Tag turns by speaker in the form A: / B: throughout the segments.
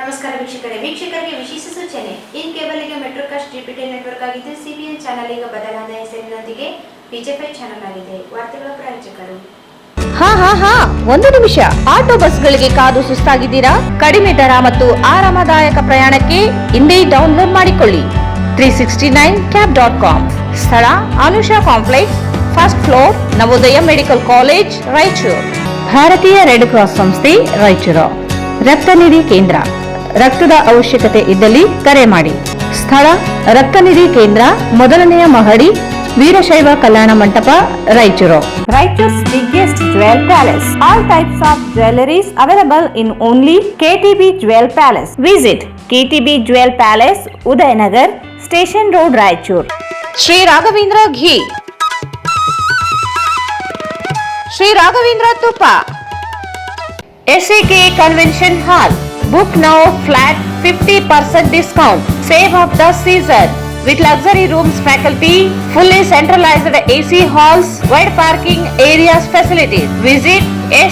A: ನಮಸ್ಕಾರ ವೀಕ್ಷಕರಿಗೆ ವಿಶೇಷ ಸೂಚನೆ. ಇನ್ ಕೇಬಲ್ಗೆ ಮೆಟ್ರೋಕಾಸ್ಟ್ ಡಿಜಿಟಲ್ ನೆಟ್ವರ್ಕ್ ಆಗಿದ್ದು ಸಿಬಿಎನ್ ಚಾನೆಲ್ ಈಗ ಬದಲಾದ ಹೆಸರಿನೊಂದಿಗೆ ಡಿಜಿಫೈ ಚಾನೆಲ್ ಆಗಿದೆ. ವಾರ್ತೆಗಳ ಪ್ರಾಯೋಜಕರು.
B: ಒಂದು ನಿಮಿಷ. ಆಟೋ ಬಸ್ಗಳಿಗೆ ಕಾದು ಸುಸ್ತಾಗಿದ್ದೀರಾ? ಕಡಿಮೆ ದರ ಮತ್ತು ಆರಾಮದಾಯಕ ಪ್ರಯಾಣಕ್ಕೆ ಇಂದೇ ಡೌನ್ಲೋಡ್ ಮಾಡಿಕೊಳ್ಳಿ 369cab.com. ಸ್ಥಳ Anusha complex, first floor, Navodaya medical college, Raichur. ಭಾರತೀಯ ರೆಡ್ ಕ್ರಾಸ್ ಸಂಸ್ಥೆ, ರಾಯಚೂರು. ರಕ್ತನಿಧಿ ಕೇಂದ್ರ. ರಕ್ತದ ಅವಶ್ಯಕತೆ ಇದ್ದಲ್ಲಿ ಕರೆ ಮಾಡಿ. ಸ್ಥಳ ರಕ್ತನಿಧಿ ಕೇಂದ್ರ, ಮೊದಲನೆಯ ಮಹಡಿ, Veerashaiva Kalyana Mantapa, Raichur. Raichuru's biggest jewel palace. All types of jewelries available in only KTB Jewel Palace. Visit KTB Jewel Palace, Udayanagar, Station Road, Raichur. Sri Raghavendra Ghee. Sri Raghavendra Tuppa. SAK Convention Hall. Book now flat 50% discount. Save of the season. With luxury rooms, faculty, fully centralized AC halls, wide parking areas, facilities. Visit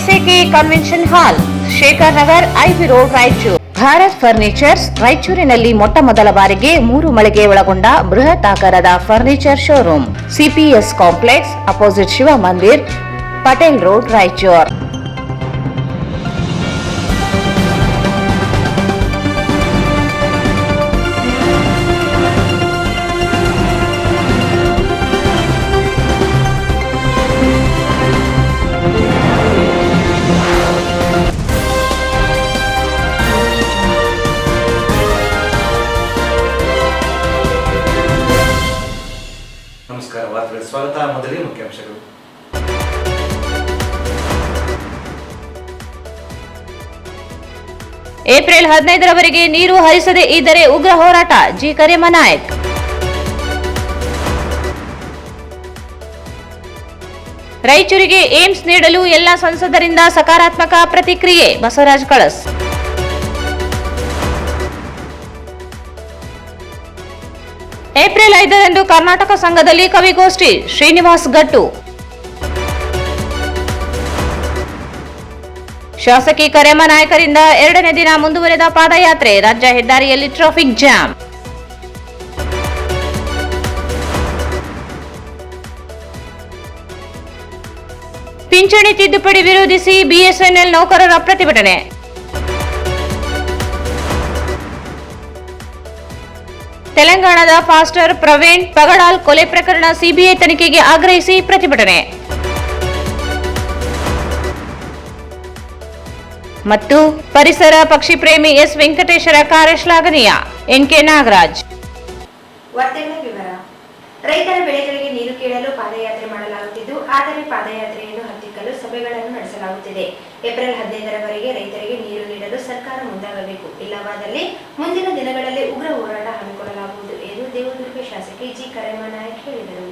B: SAK Convention Hall, Shekhar Nagar, IB Road, Raichur. Bharat furnitures. ರಾಯಚೂರಿನಲ್ಲಿ ಮೊಟ್ಟ ಮೊದಲ ಬಾರಿಗೆ 3 ಮಳಿಗೆ ಒಳಗೊಂಡ ಬೃಹತ್ ಆಕಾರದ furniture showroom. CPS complex, opposite Shiva Mandir, Patel road, Raichur.
C: ನಮಸ್ಕಾರ. ವಾರ್ತೆಗಳ ಸ್ವಾಗತ. ಮೊದಲಿಗೆ ಮುಖ್ಯಾಂಶಗಳು.
B: ಏಪ್ರಿಲ್ 15ರವರೆಗೆ ನೀರು ಹರಿಸದೇ ಇದ್ದರೆ ಉಗ್ರ ಹೋರಾಟ, ಜಿ ಕರೇಮನಾಯಕ್. ರಾಯಚೂರಿಗೆ ಏಮ್ಸ್ ನೀಡಲು ಎಲ್ಲ ಸಂಸದರಿಂದ ಸಕಾರಾತ್ಮಕ ಪ್ರತಿಕ್ರಿಯೆ, ಬಸವರಾಜ್ ಕಳಸ್. ಏಪ್ರಿಲ್ 5ರಂದು ಕರ್ನಾಟಕ ಸಂಘದಲ್ಲಿ ಕವಿಗೋಷ್ಠಿ, ಶ್ರೀನಿವಾಸ್ ಗಟ್ಟು. ಶಾಸಕಿ ಕರೇಮನಾಯಕರಿಂದ 2ನೇ ದಿನ ಮುಂದುವರೆದ ಪಾದಯಾತ್ರೆ, ರಾಜ್ಯ ಹೆದ್ದಾರಿಯಲ್ಲಿ ಟ್ರಾಫಿಕ್ ಜಾಮ್. ಪಿಂಚಣಿ ತಿದ್ದುಪಡಿ ವಿರೋಧಿಸಿ ಬಿಎಸ್ಎನ್ಎಲ್ ನೌಕರರ ಪ್ರತಿಭಟನೆ. ತೆಲಂಗಾಣದ ಫಾಸ್ಟರ್ ಪ್ರವೀಣ್ ಪಗಡಾಲ್ ಕೊಲೆ ಪ್ರಕರಣ ಸಿಬಿಐ ತನಿಖೆಗೆ ಆಗ್ರಹಿಸಿ ಪ್ರತಿಭಟನೆ. ಮತ್ತು ಪರಿಸರ ಪಕ್ಷಿ ಪ್ರೇಮಿ ಎಸ್ ವೆಂಕಟೇಶ್ವರ ಕಾರ್ಯ ಶ್ಲಾಘನೀಯ, ಎನ್ಕೆ ನಾಗರಾಜ್.
A: ವಾರ್ತೆಗಳ ವಿವರ. ರೈತರ ಬೆಳೆಗಳಿಗೆ ನೀರು ಕೇಳಲು ಪಾದಯಾತ್ರೆ ಮಾಡಲಾಗುತ್ತಿದ್ದು, ಆದರೆ ಪಾದಯಾತ್ರೆಯನ್ನು ಹತ್ತಿಕ್ಕಲು ಸಭೆಗಳನ್ನು ನಡೆಸಲಾಗುತ್ತಿದೆ. ಏಪ್ರಿಲ್ 15ರವರೆಗೆ ರೈತರಿಗೆ ನೀರು ನೀಡಲು ಸರ್ಕಾರ ಮುಂದಾಗಬೇಕು. ಇಲ್ಲವಾದಲ್ಲಿ ಮುಂದಿನ ದಿನಗಳಲ್ಲಿ ಉಗ್ರ ಹೋರಾಟ ಹಮ್ಮಿಕೊಳ್ಳಲಾಗುವುದು ಎಂದು ದೇವದುರ್ಗ ಶಾಸಕಿ ಜಿ ಕರೇಮನಾಯಕ್ ಹೇಳಿದರು.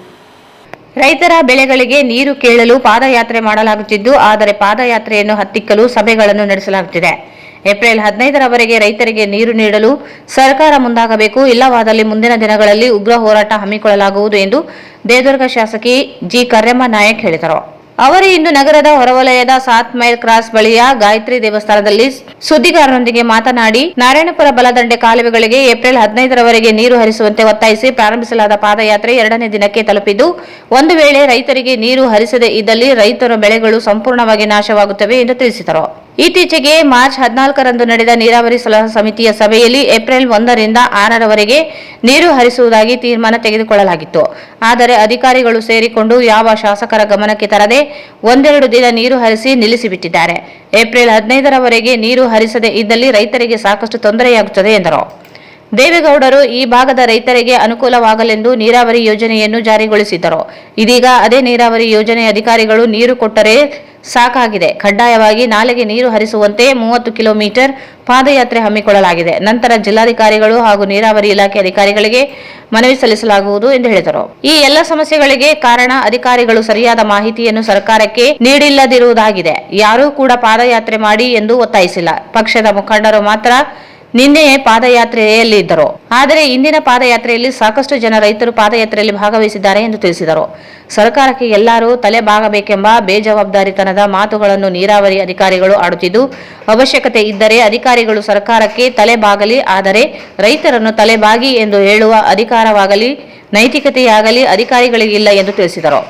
B: ರೈತರ ಬೆಳೆಗಳಿಗೆ ನೀರು ಕೇಳಲು ಪಾದಯಾತ್ರೆ ಮಾಡಲಾಗುತ್ತಿದ್ದು, ಆದರೆ ಪಾದಯಾತ್ರೆಯನ್ನು ಹತ್ತಿಕ್ಕಲು ಸಭೆಗಳನ್ನು ನಡೆಸಲಾಗುತ್ತಿದೆ. ಏಪ್ರಿಲ್ 15ರವರೆಗೆ ರೈತರಿಗೆ ನೀರು ನೀಡಲು ಸರ್ಕಾರ ಮುಂದಾಗಬೇಕು. ಇಲ್ಲವಾದಲ್ಲಿ ಮುಂದಿನ ದಿನಗಳಲ್ಲಿ ಉಗ್ರ ಹೋರಾಟ ಹಮ್ಮಿಕೊಳ್ಳಲಾಗುವುದು ಎಂದು ದೇವದುರ್ಗ ಶಾಸಕಿ ಜಿ ಕರೇಮನಾಯಕ್ ಹೇಳಿದರು. ಅವರು ಇಂದು ನಗರದ ಹೊರವಲಯದ 7 ಮೈಲ್ ಕ್ರಾಸ್ ಬಳಿಯ ಗಾಯತ್ರಿ ದೇವಸ್ಥಾನದಲ್ಲಿ ಸುದ್ದಿಗಾರರೊಂದಿಗೆ ಮಾತನಾಡಿ, ನಾರಾಯಣಪುರ ಬಲದಂಡೆ ಕಾಲುವೆಗಳಿಗೆ ಏಪ್ರಿಲ್ 15ರವರೆಗೆ ನೀರು ಹರಿಸುವಂತೆ ಒತ್ತಾಯಿಸಿ ಪ್ರಾರಂಭಿಸಲಾದ ಪಾದಯಾತ್ರೆ 2ನೇ ದಿನಕ್ಕೆ ತಲುಪಿದ್ದು, ಒಂದು ವೇಳೆ ರೈತರಿಗೆ ನೀರು ಹರಿಸದೇ ಇದ್ದಲ್ಲಿ ರೈತರ ಬೆಳೆಗಳು ಸಂಪೂರ್ಣವಾಗಿ ನಾಶವಾಗುತ್ತವೆ ಎಂದು ತಿಳಿಸಿದರು. ಇತ್ತೀಚೆಗೆ ಮಾರ್ಚ್ 14ರಂದು ನಡೆದ ನೀರಾವರಿ ಸಲಹಾ ಸಮಿತಿಯ ಸಭೆಯಲ್ಲಿ ಏಪ್ರಿಲ್ 1ರಿಂದ 6ರವರೆಗೆ ನೀರು ಹರಿಸುವುದಾಗಿ ತೀರ್ಮಾನ ತೆಗೆದುಕೊಳ್ಳಲಾಗಿತ್ತು. ಆದರೆ ಅಧಿಕಾರಿಗಳು ಸೇರಿಕೊಂಡು ಯಾವ ಶಾಸಕರ ಗಮನಕ್ಕೆ ತರದೆ 1-2 ದಿನ ನೀರು ಹರಿಸಿ ನಿಲ್ಲಿಸಿಬಿಟ್ಟಿದ್ದಾರೆ. ಏಪ್ರಿಲ್ 15ರವರೆಗೆ ನೀರು ಹರಿಸದೇ ಇದ್ದಲ್ಲಿ ರೈತರಿಗೆ ಸಾಕಷ್ಟು ತೊಂದರೆಯಾಗುತ್ತದೆ ಎಂದರು. ದೇವೇಗೌಡರು ಈ ಭಾಗದ ರೈತರಿಗೆ ಅನುಕೂಲವಾಗಲೆಂದು ನೀರಾವರಿ ಯೋಜನೆಯನ್ನು ಜಾರಿಗೊಳಿಸಿದ್ದರು. ಇದೀಗ ಅದೇ ನೀರಾವರಿ ಯೋಜನೆ ಅಧಿಕಾರಿಗಳು ನೀರು ಕೊಟ್ಟರೆ ಸಾಕಾಗಿದೆ, ಕಡ್ಡಾಯವಾಗಿ ನಾಲೆಗೆ ನೀರು ಹರಿಸುವಂತೆ 30 ಕಿಲೋಮೀಟರ್ ಪಾದಯಾತ್ರೆ ಹಮ್ಮಿಕೊಳ್ಳಲಾಗಿದೆ. ನಂತರ ಜಿಲ್ಲಾಧಿಕಾರಿಗಳು ಹಾಗೂ ನೀರಾವರಿ ಇಲಾಖೆ ಅಧಿಕಾರಿಗಳಿಗೆ ಮನವಿ ಸಲ್ಲಿಸಲಾಗುವುದು ಎಂದು ಹೇಳಿದರು. ಈ ಎಲ್ಲ ಸಮಸ್ಯೆಗಳಿಗೆ ಕಾರಣ ಅಧಿಕಾರಿಗಳು ಸರಿಯಾದ ಮಾಹಿತಿಯನ್ನು ಸರ್ಕಾರಕ್ಕೆ ನೀಡಿಲ್ಲದಿರುವುದಾಗಿದೆ. ಯಾರೂ ಕೂಡ ಪಾದಯಾತ್ರೆ ಮಾಡಿ ಎಂದು ಒತ್ತಾಯಿಸಿಲ್ಲ. ಪಕ್ಷದ ಮುಖಂಡರು ಮಾತ್ರ ನಿನ್ನೆಯೇ ಪಾದಯಾತ್ರೆಯಲ್ಲಿ ಇದ್ದರು. ಆದರೆ ಇಂದಿನ ಪಾದಯಾತ್ರೆಯಲ್ಲಿ ಸಾಕಷ್ಟು ಜನ ರೈತರು ಪಾದಯಾತ್ರೆಯಲ್ಲಿ ಭಾಗವಹಿಸಿದ್ದಾರೆ ಎಂದು ತಿಳಿಸಿದರು. ಸರ್ಕಾರಕ್ಕೆ ಎಲ್ಲರೂ ತಲೆ ಬಾಗಬೇಕೆಂಬ ಬೇಜವಾಬ್ದಾರಿತನದ ಮಾತುಗಳನ್ನು ನೀರಾವರಿ ಅಧಿಕಾರಿಗಳು ಆಡುತ್ತಿದ್ದು, ಅವಶ್ಯಕತೆ ಇದ್ದರೆ ಅಧಿಕಾರಿಗಳು ಸರ್ಕಾರಕ್ಕೆ ತಲೆ ಬಾಗಲಿ, ಆದರೆ ರೈತರನ್ನು ತಲೆಬಾಗಿ ಎಂದು ಹೇಳುವ ಅಧಿಕಾರವಾಗಲಿ ನೈತಿಕತೆಯಾಗಲಿ ಅಧಿಕಾರಿಗಳಿಗಿಲ್ಲ ಎಂದು ತಿಳಿಸಿದರು.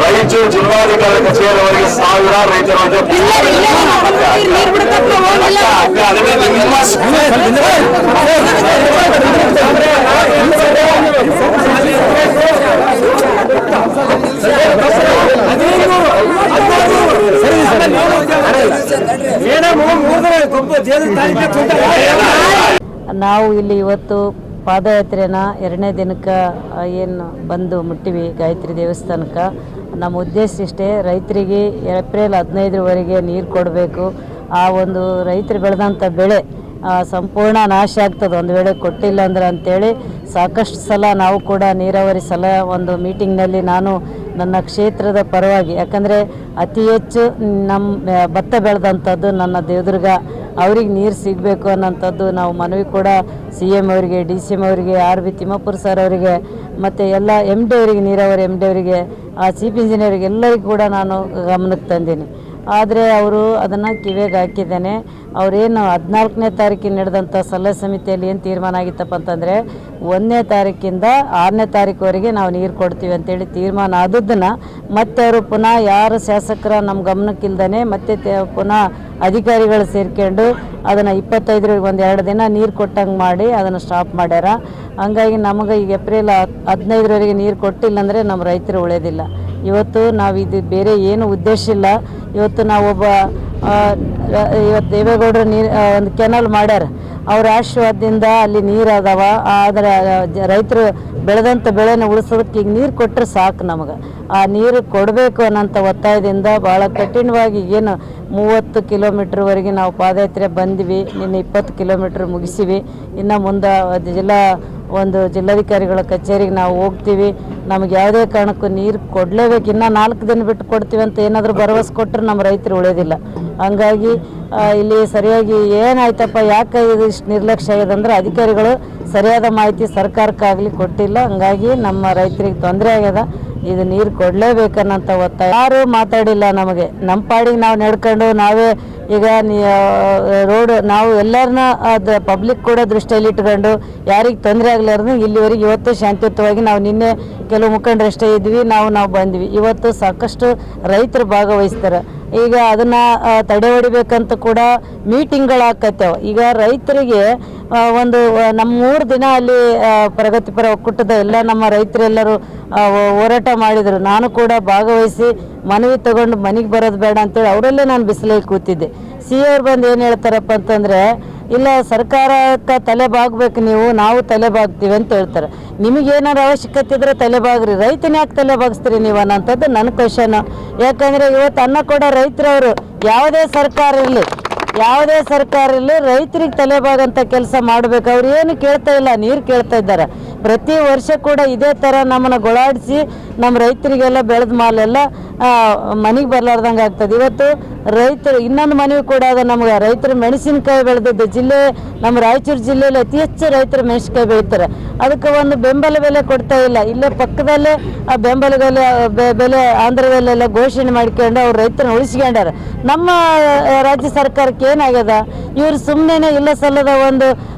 D: ರಾಯಚೂರು ಜಿಲ್ಲಾಧಿಕಾರಿ ಕಚೇರಿಯವರೆಗೆ ಸಾವಿರಾರು ರೈತರು
E: ನಾವು ಇಲ್ಲಿ ಇವತ್ತು ಪಾದಯಾತ್ರೆನ 2ನೇ ದಿನಕ್ಕೆ ಏನು ಬಂದು ಮುಟ್ಟಿವಿ ಗಾಯತ್ರಿ ದೇವಸ್ಥಾನಕ್ಕೆ. ನಮ್ಮ ಉದ್ದೇಶ ಇಷ್ಟೇ, ರೈತರಿಗೆ ಏಪ್ರಿಲ್ 15ರವರೆಗೆ ನೀರು ಕೊಡಬೇಕು. ಆ ಒಂದು ರೈತರು ಬೆಳೆದಂಥ ಬೆಳೆ ಸಂಪೂರ್ಣ ನಾಶ ಆಗ್ತದೆ ಒಂದು ವೇಳೆ ಕೊಟ್ಟಿಲ್ಲ ಅಂದ್ರೆ ಅಂತೇಳಿ ಸಾಕಷ್ಟು ಸಲ ನಾವು ಕೂಡ ನೀರಾವರಿ ಒಂದು ಮೀಟಿಂಗ್ನಲ್ಲಿ ನಾನು ನನ್ನ ಕ್ಷೇತ್ರದ ಪರವಾಗಿ, ಯಾಕಂದರೆ ಅತಿ ಹೆಚ್ಚು ನಮ್ಮ ಭತ್ತ ಬೆಳೆದಂಥದ್ದು ನನ್ನ ದೇವದುರ್ಗ, ಅವ್ರಿಗೆ ನೀರು ಸಿಗಬೇಕು ಅನ್ನೋಂಥದ್ದು ನಾವು ಮನವಿ ಕೂಡ CM ಅವರಿಗೆ, DCM ಅವರಿಗೆ, RB ತಿಮ್ಮಾಪುರ ಸರ್ ಅವರಿಗೆ, ಮತ್ತು ಎಲ್ಲ MD ಅವರಿಗೆ, ನೀರಾವರಿ MD ಅವರಿಗೆ, ಚೀಫ್ ಇಂಜಿನಿಯರಿಗೆ ಎಲ್ಲರಿಗೂ ಕೂಡ ನಾನು ಗಮನಕ್ಕೆ ತಂದೀನಿ. ಆದರೆ ಅವರು ಅದನ್ನು ಕಿವಿಗೆ ಹಾಕಿದ್ದೇನೆ. ಅವರೇನು 14ನೇ ತಾರೀಕಿಗೆ ನಡೆದಂಥ ಸಲಹೆ ಸಮಿತಿಯಲ್ಲಿ ಏನು ತೀರ್ಮಾನ ಆಗಿತ್ತಪ್ಪ ಅಂತಂದರೆ 1ನೇ ತಾರೀಕಿಂದ 6ನೇ ತಾರೀಕುವರೆಗೆ ನಾವು ನೀರು ಕೊಡ್ತೀವಿ ಅಂತೇಳಿ ತೀರ್ಮಾನ ಆದದ್ದನ್ನು ಮತ್ತೆ ಅವರು ಪುನಃ ಯಾರು ಶಾಸಕರ ನಮ್ಮ ಗಮನಕ್ಕಿಲ್ದೇ ಮತ್ತೆ ಪುನಃ ಅಧಿಕಾರಿಗಳು ಸೇರ್ಕೊಂಡು ಅದನ್ನು 25ರಿಗೆ 1-2 ದಿನ ನೀರು ಕೊಟ್ಟಂಗೆ ಮಾಡಿ ಅದನ್ನು ಸ್ಟಾಪ್ ಮಾಡ್ಯಾರ. ಹಂಗಾಗಿ ನಮಗೆ ಈಗ ಏಪ್ರಿಲ್ 15ರವರೆಗೆ ನೀರು ಕೊಟ್ಟಿಲ್ಲ ಅಂದರೆ ನಮ್ಮ ರೈತರು ಉಳಿಯೋದಿಲ್ಲ. ಇವತ್ತು ನಾವು ಇದು ಬೇರೆ ಏನು ಉದ್ದೇಶ ಇಲ್ಲ. ಇವತ್ತು ನಾವು ಒಬ್ಬ ಇವತ್ತು ದೇವೇಗೌಡರು ಒಂದು ಕೆನಲ್ ಮಾಡ್ಯಾರ. ಅವ್ರ ಆಶೀರ್ವಾದದಿಂದ ಅಲ್ಲಿ ನೀರು ಅದಾವ. ಆದರೆ ರೈತರು ಬೆಳೆದಂಥ ಬೆಳೆನ ಉಳಿಸೋದಕ್ಕೆ ಈಗ ನೀರು ಕೊಟ್ಟರೆ ಸಾಕು. ನಮಗೆ ಆ ನೀರು ಕೊಡಬೇಕು ಅನ್ನೋಂಥ ಒತ್ತಾಯದಿಂದ ಭಾಳ ಕಠಿಣವಾಗಿ ಏನು 30 ಕಿಲೋಮೀಟ್ರ್ವರೆಗೆ ನಾವು ಪಾದಯಾತ್ರೆ ಬಂದ್ವಿ. ನಿನ್ನೆ 20 ಕಿಲೋಮೀಟ್ರ್ ಮುಗಿಸಿವಿ. ಇನ್ನು ಮುಂದೆ ಜಿಲ್ಲಾಧಿಕಾರಿಗಳ ಕಚೇರಿಗೆ ನಾವು ಹೋಗ್ತೀವಿ. ನಮಗೆ ಯಾವುದೇ ಕಾರಣಕ್ಕೂ ನೀರು ಕೊಡಲೇಬೇಕು. ಇನ್ನು 4 ದಿನ ಬಿಟ್ಟು ಕೊಡ್ತೀವಿ ಅಂತ ಏನಾದರೂ ಭರವಸೆ ಕೊಟ್ಟರೆ ನಮ್ಮ ರೈತರು ಉಳಿಯೋದಿಲ್ಲ. ಹಂಗಾಗಿ ಇಲ್ಲಿ ಸರಿಯಾಗಿ ಏನಾಯ್ತಪ್ಪ, ಯಾಕೆ ಇದು ಇಷ್ಟು ನಿರ್ಲಕ್ಷ್ಯ ಆಗಿದೆ ಅಂದರೆ ಅಧಿಕಾರಿಗಳು ಸರಿಯಾದ ಮಾಹಿತಿ ಸರ್ಕಾರಕ್ಕಾಗಲಿ ಕೊಟ್ಟಿಲ್ಲ. ಹಂಗಾಗಿ ನಮ್ಮ ರೈತರಿಗೆ ತೊಂದರೆ ಆಗ್ಯದ. ಇದು ನೀರು ಕೊಡಲೇಬೇಕನ್ನಂತ ಒತ್ತಾಯ ಯಾರೂ ಮಾತಾಡಿಲ್ಲ. ನಮಗೆ ನಮ್ಮ ಪಾಡಿಗೆ ನಾವು ನಡ್ಕೊಂಡು ನಾವೇ ಈಗ ರೋಡ್ ನಾವು ಎಲ್ಲರನ್ನ ಅದು ಪಬ್ಲಿಕ್ ಕೂಡ ದೃಷ್ಟಿಯಲ್ಲಿ ಇಟ್ಕೊಂಡು ಯಾರಿಗೆ ತೊಂದರೆ ಆಗಲಾರ್ದು ಇಲ್ಲಿವರೆಗೆ ಇವತ್ತು ಶಾಂತಿಯುತವಾಗಿ ನಾವು ನಿನ್ನೆ ಕೆಲವು ಮುಖಂಡರಷ್ಟೇ ಇದ್ವಿ, ನಾವು ಬಂದ್ವಿ. ಇವತ್ತು ಸಾಕಷ್ಟು ರೈತರು ಭಾಗವಹಿಸ್ತಾರೆ. ಈಗ ಅದನ್ನು ತಡೆ ಹೊಡಿಬೇಕಂತ ಕೂಡ ಮೀಟಿಂಗ್ಗಳಾಕತ್ತೇವೆ. ಈಗ ರೈತರಿಗೆ ನಮ್ಮ 3 ದಿನ ಅಲ್ಲಿ ಪ್ರಗತಿಪರ ಒಕ್ಕೂಟದ ಎಲ್ಲ ನಮ್ಮ ರೈತರೆಲ್ಲರೂ ಹೋರಾಟ ಮಾಡಿದರು. ನಾನು ಕೂಡ ಭಾಗವಹಿಸಿ ಮನವಿ ತಗೊಂಡು ಮನೆಗೆ ಬರೋದು ಬೇಡ ಅಂತೇಳಿ ಅವರಲ್ಲೇ ನಾನು ಬಿಸಿಲಲ್ಲಿ ಕೂತಿದ್ದೆ. ಸಿ ಅವ್ರು ಬಂದು ಏನು ಹೇಳ್ತಾರಪ್ಪ ಅಂತಂದರೆ, ಇಲ್ಲ ಸರ್ಕಾರಕ್ಕೆ ತಲೆ ಬಾಗಬೇಕು ನೀವು, ನಾವು ತಲೆ ಬಾಗ್ತೀವಿ ಅಂತ ಹೇಳ್ತಾರೆ. ನಿಮಗೇನಾರು ಅವಶ್ಯಕತೆ ಇದ್ರೆ ತಲೆ ಬಾಗ್ರಿ, ರೈತನ ಯಾಕೆ ತಲೆ ಬಾಗಿಸ್ತೀರಿ ನೀವು ಅನ್ನೋಂಥದ್ದು ನನ್ನ ಕ್ವಶನ್. ಯಾಕಂದರೆ ಇವತ್ತು ಅನ್ನ ಕೊಡೋ ರೈತರವರು ಯಾವುದೇ ಸರ್ಕಾರ ಇರಲಿ ರೈತರಿಗೆ ತಲೆಬಾಗಂತ ಕೆಲಸ ಮಾಡಬೇಕು. ಅವ್ರು ಏನು ಕೇಳ್ತಾ ಇಲ್ಲ, ನೀರು ಕೇಳ್ತಾ ಇದ್ದಾರೆ. ಪ್ರತಿ ವರ್ಷ ಕೂಡ ಇದೇ ಥರ ನಮ್ಮನ್ನು ಗೊಳಾಡಿಸಿ ನಮ್ಮ ರೈತರಿಗೆಲ್ಲ ಬೆಳೆದ ಮಾಲೆಲ್ಲ ಮನೆಗೆ ಬರಲಾರ್ದಂಗೆ ಆಗ್ತದೆ. ಇವತ್ತು ರೈತರು ಇನ್ನೊಂದು ಮನವಿ ಕೂಡ ಅದ ನಮ್ಗೆ. ರೈತರು ಮೆಣಸಿನಕಾಯಿ ಬೆಳೆದಿದ್ದು ನಮ್ಮ ರಾಯಚೂರು ಜಿಲ್ಲೆಯಲ್ಲಿ ಅತಿ ಹೆಚ್ಚು ರೈತರು ಮೆಣಸಿನಕಾಯಿ ಬೆಳೀತಾರೆ. ಅದಕ್ಕೆ ಒಂದು ಬೆಂಬಲ ಬೆಲೆ ಕೊಡ್ತಾ ಇಲ್ಲ. ಇಲ್ಲೇ ಪಕ್ಕದಲ್ಲೇ ಆ ಬೆಂಬಲ ಬೆಲೆ ಆಂಧ್ರದಲ್ಲೆಲ್ಲ ಘೋಷಣೆ ಮಾಡ್ಕೊಂಡು ಅವ್ರು ರೈತರನ್ನ ಉಳಿಸ್ಕೊಂಡಾರ. ನಮ್ಮ ರಾಜ್ಯ ಸರ್ಕಾರಕ್ಕೆ ಏನಾಗ್ಯದ, ಇವರು ಸುಮ್ಮನೆ ಇಲ್ಲ ಸಲ್ಲದ ಒಂದು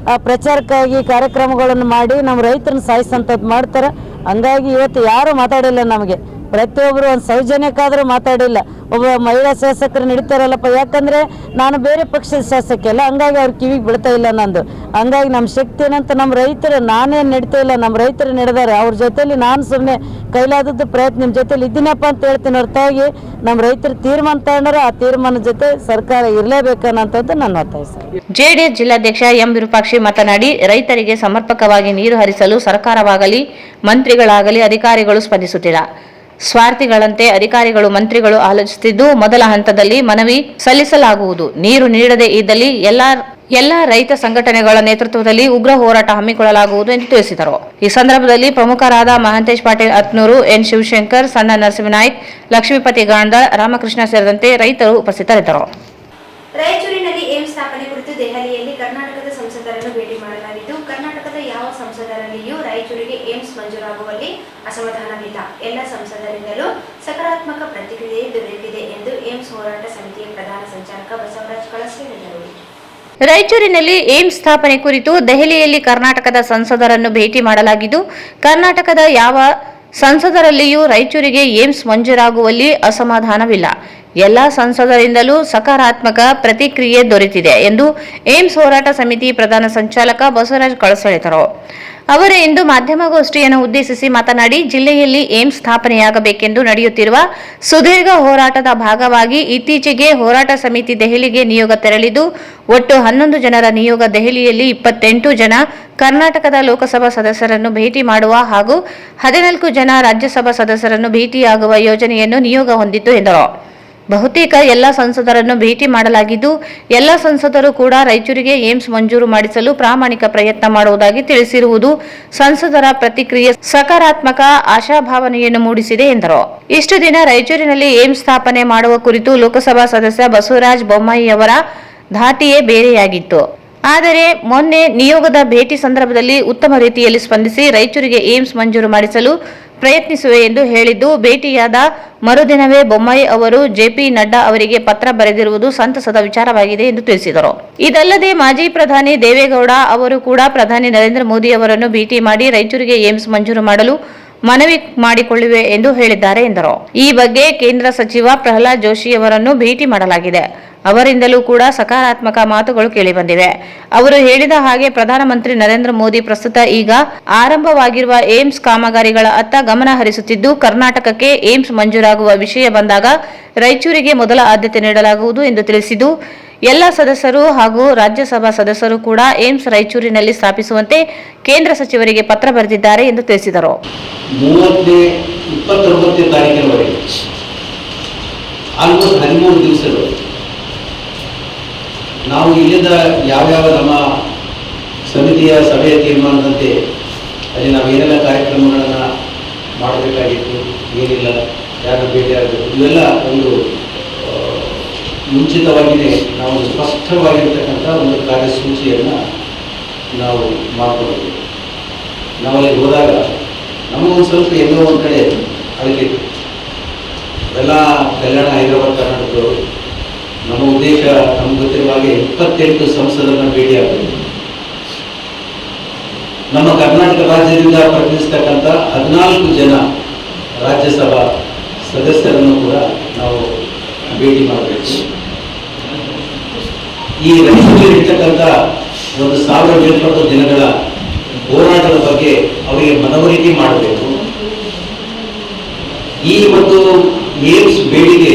E: ಪ್ರಚಾರಕ್ಕಾಗಿ ಕಾರ್ಯಕ್ರಮಗಳನ್ನು ಮಾಡಿ ನಮ್ಮ ರೈತರನ್ನ ಸಾಯಿಸೋಂಥದ್ದು ಮಾಡ್ತಾರೆ. ಹಂಗಾಗಿ ಇವತ್ತು ಯಾರೂ ಮಾತಾಡಿಲ್ಲ. ನಮಗೆ ಪ್ರತಿಯೊಬ್ಬರು ಒಂದು ಸೌಜನ್ಯಕ್ಕಾದರೂ ಮಾತಾಡಿಲ್ಲ. ಒಬ್ಬ ಮಹಿಳಾ ಶಾಸಕರು ನಡೀತಾರಲ್ಲಪ್ಪ, ಯಾಕಂದರೆ ನಾನು ಬೇರೆ ಪಕ್ಷದ ಶಾಸಕಿ ಅಲ್ಲ, ಹಂಗಾಗಿ ಅವ್ರ ಕಿವಿಗೆ ಬೀಳ್ತಾ ಇಲ್ಲ ನಂದು. ಹಂಗಾಗಿ ನಮ್ಮ ಶಕ್ತಿ ಏನಂತ ನಮ್ಮ ರೈತರು, ನಾನೇನು ನಡೀತಾ ಇಲ್ಲ, ನಮ್ಮ ರೈತರು ನಡೆದಾರೆ. ಅವ್ರ ಜೊತೆಲಿ ನಾನು ಸುಮ್ಮನೆ ಕೈಲಾದದ್ದು ಪ್ರಯತ್ನ ನಿಮ್ಮ ಜೊತೆಲಿ ಇದ್ದೀನಪ್ಪ ಅಂತ ಹೇಳ್ತೀನಿ ಹೊರತಾಗಿ ನಮ್ಮ ರೈತರು ತೀರ್ಮಾನ ತಗೊಂಡ್ರೆ ಆ ತೀರ್ಮಾನದ ಜೊತೆ ಸರ್ಕಾರ ಇರಲೇಬೇಕನ್ನೋಂಥದ್ದು ನನ್ನ ಒತ್ತಾಯ ಸರ್.
B: ಜೆಡಿಎಸ್ ಜಿಲ್ಲಾಧ್ಯಕ್ಷ ಎಂ ವಿರೂಪಾಕ್ಷಿ ಮಾತನಾಡಿ, ರೈತರಿಗೆ ಸಮರ್ಪಕವಾಗಿ ನೀರು ಹರಿಸಲು ಸರ್ಕಾರವಾಗಲಿ ಮಂತ್ರಿಗಳಾಗಲಿ ಅಧಿಕಾರಿಗಳು ಸ್ಪಂದಿಸುತ್ತಿಲ್ಲ. ಸ್ವಾರ್ಥಿಗಳಂತೆ ಅಧಿಕಾರಿಗಳು ಮಂತ್ರಿಗಳು ಆಲೋಚಿಸುತ್ತಿದ್ದು, ಮೊದಲ ಹಂತದಲ್ಲಿ ಮನವಿ ಸಲ್ಲಿಸಲಾಗುವುದು. ನೀರು ನೀಡದೇ ಇದ್ದಲ್ಲಿ ಎಲ್ಲಾ ರೈತ ಸಂಘಟನೆಗಳ ನೇತೃತ್ವದಲ್ಲಿ ಉಗ್ರ ಹೋರಾಟ ಹಮ್ಮಿಕೊಳ್ಳಲಾಗುವುದು ಎಂದು ತಿಳಿಸಿದರು. ಈ ಸಂದರ್ಭದಲ್ಲಿ ಪ್ರಮುಖರಾದ ಮಹಾಂತೇಶ್ ಪಾಟೀಲ್ ಅತ್ನೂರು, ಎನ್ ಶಿವಶಂಕರ್, ಸಣ್ಣ ನರಸಿಂಹನಾಯ್ಕ್, ಲಕ್ಷ್ಮೀಪತಿ ಗಾಂಧಾಳ್, ರಾಮಕೃಷ್ಣ ಸೇರಿದಂತೆ ರೈತರು ಉಪಸ್ಥಿತರಿದ್ದರು.
A: ರಾಯಚೂರಿನಲ್ಲಿ ಏಮ್ಸ್ ಸ್ಥಾಪನೆ ಕುರಿತು ದೆಹಲಿಯಲ್ಲಿ ಕರ್ನಾಟಕದ ಸಂಸದರನ್ನು ಭೇಟಿ ಮಾಡಲಾಗಿದ್ದು, ಕರ್ನಾಟಕದ ಯಾವ ಸಂಸದರಲ್ಲಿಯೂ ರಾಯಚೂರಿಗೆ ಏಮ್ಸ್ ಮಂಜೂರಾಗುವಲ್ಲಿ ಅಸಮಾಧಾನವಿಲ್ಲ. ಎಲ್ಲ ಸಂಸದರಿಂದಲೂ ಸಕಾರಾತ್ಮಕ ಪ್ರತಿಕ್ರಿಯೆ ದೊರೆತಿದೆ ಎಂದು ಏಮ್ಸ್ ಹೋರಾಟ ಸಮಿತಿಯ ಪ್ರಧಾನ ಸಂಚಾಲಕ ಬಸವರಾಜ್ ಕಳಸ್ ಹೇಳಿದರು.
B: ರಾಯಚೂರಿನಲ್ಲಿ ಏಮ್ಸ್ ಸ್ಥಾಪನೆ ಕುರಿತು ದೆಹಲಿಯಲ್ಲಿ ಕರ್ನಾಟಕದ ಸಂಸದರನ್ನು ಭೇಟಿ ಮಾಡಲಾಗಿದ್ದು, ಕರ್ನಾಟಕದ ಯಾವ ಸಂಸದರಲ್ಲಿಯೂ ರಾಯಚೂರಿಗೆ ಏಮ್ಸ್ ಮಂಜೂರಾಗುವಲ್ಲಿ ಅಸಮಾಧಾನವಿಲ್ಲ. ಎಲ್ಲ ಸಂಸದರಿಂದಲೂ ಸಕಾರಾತ್ಮಕ ಪ್ರತಿಕ್ರಿಯೆ ದೊರೆತಿದೆ ಎಂದು ಏಮ್ಸ್ ಹೋರಾಟ ಸಮಿತಿ ಪ್ರಧಾನ ಸಂಚಾಲಕ ಬಸವರಾಜ್ ಕಳಸ್ ಹೇಳಿದರು. ಅವರು ಇಂದು ಮಾಧ್ಯಮಗೋಷ್ಠಿಯನ್ನು ಉದ್ದೇಶಿಸಿ ಮಾತನಾಡಿ, ಜಿಲ್ಲೆಯಲ್ಲಿ ಏಮ್ಸ್ ಸ್ಥಾಪನೆಯಾಗಬೇಕೆಂದು ನಡೆಯುತ್ತಿರುವ ಸುದೀರ್ಘ ಹೋರಾಟದ ಭಾಗವಾಗಿ ಇತ್ತೀಚೆಗೆ ಹೋರಾಟ ಸಮಿತಿ ದೆಹಲಿಗೆ ನಿಯೋಗ ತೆರಳಿದ್ದು, ಒಟ್ಟು 11 ಜನರ ನಿಯೋಗ ದೆಹಲಿಯಲ್ಲಿ 28 ಜನ ಕರ್ನಾಟಕದ ಲೋಕಸಭಾ ಸದಸ್ಯರನ್ನು ಭೇಟಿ ಮಾಡುವ ಹಾಗೂ 14 ಜನ ರಾಜ್ಯಸಭಾ ಸದಸ್ಯರನ್ನು ಭೇಟಿಯಾಗುವ ಯೋಜನೆಯನ್ನು ನಿಯೋಗ ಹೊಂದಿತ್ತು ಎಂದರು. ಬಹುತೇಕ ಎಲ್ಲ ಸಂಸದರನ್ನು ಭೇಟಿ ಮಾಡಲಾಗಿದ್ದು, ಎಲ್ಲ ಸಂಸದರು ಕೂಡ ರಾಯಚೂರಿಗೆ ಏಮ್ಸ್ ಮಂಜೂರು ಮಾಡಿಸಲು ಪ್ರಾಮಾಣಿಕ ಪ್ರಯತ್ನ ಮಾಡುವುದಾಗಿ ತಿಳಿಸಿರುವುದು ಸಂಸದರ ಪ್ರತಿಕ್ರಿಯೆ ಸಕಾರಾತ್ಮಕ ಆಶಾಭಾವನೆಯನ್ನು ಮೂಡಿಸಿದೆ ಎಂದರು. ಇಷ್ಟು ದಿನ ರಾಯಚೂರಿನಲ್ಲಿ ಏಮ್ಸ್ ಸ್ಥಾಪನೆ ಮಾಡುವ ಕುರಿತು ಲೋಕಸಭಾ ಸದಸ್ಯ ಬಸವರಾಜ ಬೊಮ್ಮಾಯಿ ಅವರ ಧಾಟಿಯೇ ಬೇರೆಯಾಗಿತ್ತು. ಆದರೆ ಮೊನ್ನೆ ನಿಯೋಗದ ಭೇಟಿ ಸಂದರ್ಭದಲ್ಲಿ ಉತ್ತಮ ರೀತಿಯಲ್ಲಿ ಸ್ಪಂದಿಸಿ ರಾಯಚೂರಿಗೆ ಏಮ್ಸ್ ಮಂಜೂರು ಮಾಡಿಸಲು ಪ್ರಯತ್ನಿಸುವೆ ಎಂದು ಹೇಳಿದ್ದು, ಭೇಟಿಯಾದ ಮರುದಿನವೇ ಬೊಮ್ಮಾಯಿ ಅವರು ಜೆಪಿ ನಡ್ಡಾ ಅವರಿಗೆ ಪತ್ರ ಬರೆದಿರುವುದು ಸಂತಸದ ವಿಚಾರವಾಗಿದೆ ಎಂದು ತಿಳಿಸಿದರು. ಇದಲ್ಲದೆ ಮಾಜಿ ಪ್ರಧಾನಿ ದೇವೇಗೌಡ ಅವರು ಕೂಡ ಪ್ರಧಾನಿ ನರೇಂದ್ರ ಮೋದಿ ಅವರನ್ನು ಭೇಟಿ ಮಾಡಿ ರಾಯಚೂರಿಗೆ ಏಮ್ಸ್ ಮಂಜೂರು ಮಾಡಲು ಮನವಿ ಮಾಡಿಕೊಳ್ಳುವೆ ಎಂದು ಹೇಳಿದ್ದಾರೆ ಎಂದರು. ಈ ಬಗ್ಗೆ ಕೇಂದ್ರ ಸಚಿವ ಪ್ರಹ್ಲಾದ್ ಜೋಶಿ ಅವರನ್ನು ಭೇಟಿ ಮಾಡಲಾಗಿದೆ. ಅವರಿಂದಲೂ ಕೂಡ ಸಕಾರಾತ್ಮಕ ಮಾತುಗಳು ಕೇಳಿಬಂದಿವೆ. ಅವರು ಹೇಳಿದ ಹಾಗೆ ಪ್ರಧಾನಮಂತ್ರಿ ನರೇಂದ್ರ ಮೋದಿ ಪ್ರಸ್ತುತ ಈಗ ಆರಂಭವಾಗಿರುವ ಏಮ್ಸ್ ಕಾಮಗಾರಿಗಳ ಅತ್ತ ಗಮನ ಹರಿಸುತ್ತಿದ್ದು, ಕರ್ನಾಟಕಕ್ಕೆ ಏಮ್ಸ್ ಮಂಜೂರಾಗುವ ವಿಷಯ ಬಂದಾಗ ರಾಯಚೂರಿಗೆ ಮೊದಲ ಆದ್ಯತೆ ನೀಡಲಾಗುವುದು ಎಂದು ತಿಳಿಸಿದ್ದು, ಎಲ್ಲ ಸದಸ್ಯರು ಹಾಗೂ ರಾಜ್ಯಸಭಾ ಸದಸ್ಯರು ಕೂಡ ಏಮ್ಸ್ ರಾಯಚೂರಿನಲ್ಲಿ ಸ್ಥಾಪಿಸುವಂತೆ ಕೇಂದ್ರ ಸಚಿವರಿಗೆ ಪತ್ರ ಬರೆದಿದ್ದಾರೆ ಎಂದು ತಿಳಿಸಿದರು.
F: 29 ತಾರೀಕಿನವರೆಗೆ ಆಲ್ಮೋಸ್ಟ್ 13 ದಿವಸಗಳು ನಾವು ಇಲ್ಲಿಂದ ಯಾವ್ಯಾವ ನಮ್ಮ ಸಮಿತಿಯ ಸಭೆಯ ತೀರ್ಮಾನದಂತೆ ಅಲ್ಲಿ ನಾವು ಏನೆಲ್ಲ ಕಾರ್ಯಕ್ರಮಗಳನ್ನು ಮಾಡಬೇಕಾಗಿತ್ತು, ಏನಿಲ್ಲ, ಯಾರು ಭೇಟಿಯಾಗಬೇಕು, ಇವೆಲ್ಲ ಒಂದು ಮುಂಚಿತವಾಗಿಯೇ ನಾವು ಸ್ಪಷ್ಟವಾಗಿರ್ತಕ್ಕಂಥ ಒಂದು ಕಾರ್ಯಸೂಚಿಯನ್ನು ನಾವು ಮಾಡಿಕೊಂಡಿದ್ದೀವಿ. ನಾವಲ್ಲಿ ಹೋದಾಗ ನಮಗೊಂದು ಸ್ವಲ್ಪ ಎಲ್ಲೋ ಒಂದು ಕಡೆ ಅದಕ್ಕೆ ಎಲ್ಲ ಕಲ್ಯಾಣ ಹೈದರಾಬಾದ್ ಕರ್ನಾಟಕದವರು ನಮ್ಮ ಉದ್ದೇಶ ನಮ್ಗೆ ಗೊತ್ತಿರುವ ಹಾಗೆ 28 ಸಂಸದರನ್ನು ಭೇಟಿಯಾಗಬೇಕು. ನಮ್ಮ ಕರ್ನಾಟಕ ರಾಜ್ಯದಿಂದ ಪ್ರತಿನಿಧಿಸ್ತಕ್ಕಂಥ 14 ಜನ ರಾಜ್ಯಸಭಾ ಸದಸ್ಯರನ್ನು ಕೂಡ ನಾವು ಭೇಟಿ ಮಾಡಬೇಕು. ಈ ರಾಜ್ಯದಲ್ಲಿ ಇರ್ತಕ್ಕಂಥ 1000 ಮೇಲ್ಪಟ್ಟ ದಿನಗಳ ಹೋರಾಟದ ಬಗ್ಗೆ ಅವರಿಗೆ ಮನವರಿಕೆ ಮಾಡಬೇಕು. ಈ ಒಂದು ಏಮ್ಸ್ ಬೇಡಿಕೆ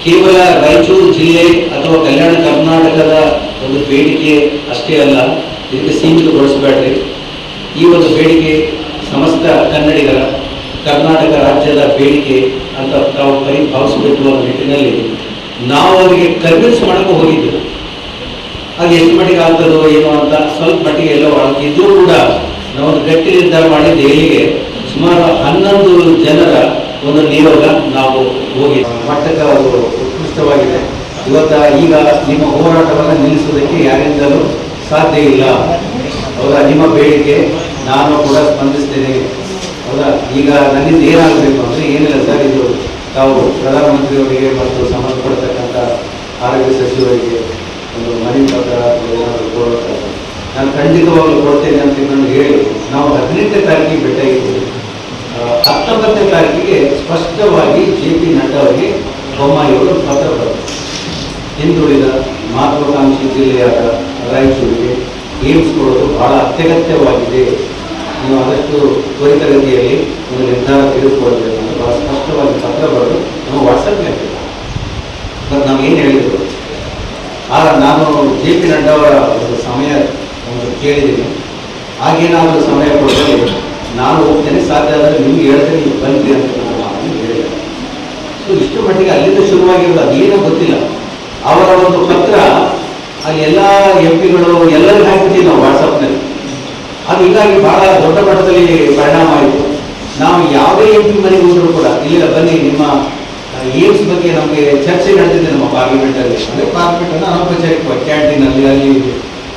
F: ಕೇವಲ ರಾಯಚೂರು ಜಿಲ್ಲೆ ಅಥವಾ ಕಲ್ಯಾಣ ಕರ್ನಾಟಕದ ಒಂದು ಬೇಡಿಕೆ ಅಷ್ಟೇ ಅಲ್ಲ, ಇದಕ್ಕೆ ಸೀಮಿತಗೊಳಿಸಬೇಡ್ರಿ. ಈ ಒಂದು ಬೇಡಿಕೆ ಸಮಸ್ತ ಕನ್ನಡಿಗರ ಕರ್ನಾಟಕ ರಾಜ್ಯದ ಬೇಡಿಕೆ ಅಂತ ತಾವು ಭಾವಿಸಬೇಕು ಅನ್ನೋ ನಿಟ್ಟಿನಲ್ಲಿ ನಾವು ಅವರಿಗೆ ಕನ್ವಿನ್ಸ್ ಮಾಡಕ್ಕೆ ಹೋಗಿದ್ದೆವು. ಅದು ಎಷ್ಟು ಮಟ್ಟಿಗೆ ಆಗ್ತದೋ ಏನೋ ಅಂತ ಸ್ವಲ್ಪ ಮಟ್ಟಿಗೆ ಎಲ್ಲ ಇದ್ರೂ ಕೂಡ ನಾವು ಗಟ್ಟಿ ನಿರ್ಧಾರ ಮಾಡಿ ದೆಹಲಿಗೆ ಸುಮಾರು 11 ಜನರ ಒಂದು ನಿಯೋಗ ನಾವು ಹೋಗಿ ಮಟ್ಟಕ್ಕೆ ಅದು ಉತ್ಕೃಷ್ಟವಾಗಿದೆ. ಈಗ ನಿಮ್ಮ ಹೋರಾಟವನ್ನು ನಿಲ್ಲಿಸುವುದಕ್ಕೆ ಯಾರಿಂದಲೂ ಸಾಧ್ಯ ಇಲ್ಲ. ಹೌದಾ, ನಿಮ್ಮ ಬೇಡಿಕೆ ನಾನು ಕೂಡ ಸ್ಪಂದಿಸ್ತೇನೆ. ಹೌದಾ, ಈಗ ನನ್ನಿಂದ ಏನಾಗಬೇಕು ಅಂದರೆ ಏನಿಲ್ಲ ಸರ್, ಇದು ತಾವು ಪ್ರಧಾನಮಂತ್ರಿಯವರಿಗೆ ಮತ್ತು ಸಂಬಂಧಪಡ್ತಕ್ಕಂಥ ಆರೋಗ್ಯ ಸಚಿವರಿಗೆ ಒಂದು ಮನವಿ ಪತ್ರ ಏನಾದರೂ ಕೊಡಬೇಕಾದ್ರೆ ನಾನು ಖಂಡಿತವಾಗ್ಲೂ ಕೊಡ್ತೇನೆ ಅಂತ ನಾನು ಹೇಳಿ ನಾವು 18ನೇ ತಾರೀಕಿಗೆ ಭೇಟಿಯಾಗಿದ್ದೀವಿ. 19ನೇ ತಾರೀಕಿಗೆ ಸ್ಪಷ್ಟವಾಗಿ JP ನಡ್ಡಾ ಅವರಿಗೆ ಬೊಮ್ಮಾಯಿಯವರು ಪತ್ರ ಬರೆದರು. ಹಿಂದುಳಿದ ಮಹತ್ವಾಕಾಂಕ್ಷಿ ಜಿಲ್ಲೆಯಾದ ರಾಯಚೂರಿಗೆ ಏಮ್ಸ್ ಕೊಡೋದು ಬಹಳ ಅತ್ಯಗತ್ಯವಾಗಿದೆ, ನೀವು ಆದಷ್ಟು ತ್ವರಿತಗತಿಯಲ್ಲಿ ಒಂದು ನಿರ್ಧಾರ ತೆಗೆದುಕೊಳ್ಬೇಕು ಅಂತ ಬಹಳ ಸ್ಪಷ್ಟವಾಗಿ ಪತ್ರ ಬರೆದು ನಮ್ಮ ವಾಟ್ಸಪ್ಗೆ ಹಾಕಿದ್ರು. ಮತ್ತು ನಾವೇನು ಹೇಳಿದ್ರು, ನಾನು JP ನಡ್ಡಾ ಅವರ ಒಂದು ಸಮಯ ಒಂದು ಕೇಳಿದ್ದೀನಿ, ಹಾಗೇನಾದರೂ ಸಮಯ ಕೊಟ್ಟರೆ ನಾನು ಹೋಗ್ತೇನೆ, ಸಾಧ್ಯ ಆದರೆ ನಿಮ್ಗೆ ಹೇಳ್ತೇನೆ, ನೀವು ಬಂದ್ರಿ ಅಂತ ನಾನು ಹೇಳಿದೆ. ಸೊ ಇಷ್ಟು ಮಟ್ಟಿಗೆ ಅಲ್ಲಿಂದ ಶುರುವಾಗಿರೋದು ಅದೇನೋ ಗೊತ್ತಿಲ್ಲ. ಅವರ ಒಂದು ಪತ್ರ ಅಲ್ಲಿ ಎಲ್ಲ MP ಗಳು ಎಲ್ಲರಿಗೂ ಹಾಕಿದ್ದೀವಿ ನಾವು ವಾಟ್ಸಪ್ನಲ್ಲಿ. ಅದು ಹೀಗಾಗಿ ಬಹಳ ದೊಡ್ಡ ಮಟ್ಟದಲ್ಲಿ ಪರಿಣಾಮ ಆಯಿತು. ನಾವು ಯಾವುದೇ MP ಮನೆಗೆ ಹೋದರೂ ಕೂಡ ಇಲ್ಲ ಬನ್ನಿ, ನಿಮ್ಮ ಏಮ್ಸ್ ಬಗ್ಗೆ ನಮಗೆ ಚರ್ಚೆ ನಡೆದಿದೆ ನಮ್ಮ ಪಾರ್ಲಿಮೆಂಟಲ್ಲಿ. ಅಂದರೆ ಪಾರ್ಲಿಮೆಂಟನ್ನು ಅನೌಪಚಾರಿಕ ಕ್ಯಾಂಟೀನಲ್ಲಿ ಅಲ್ಲಿ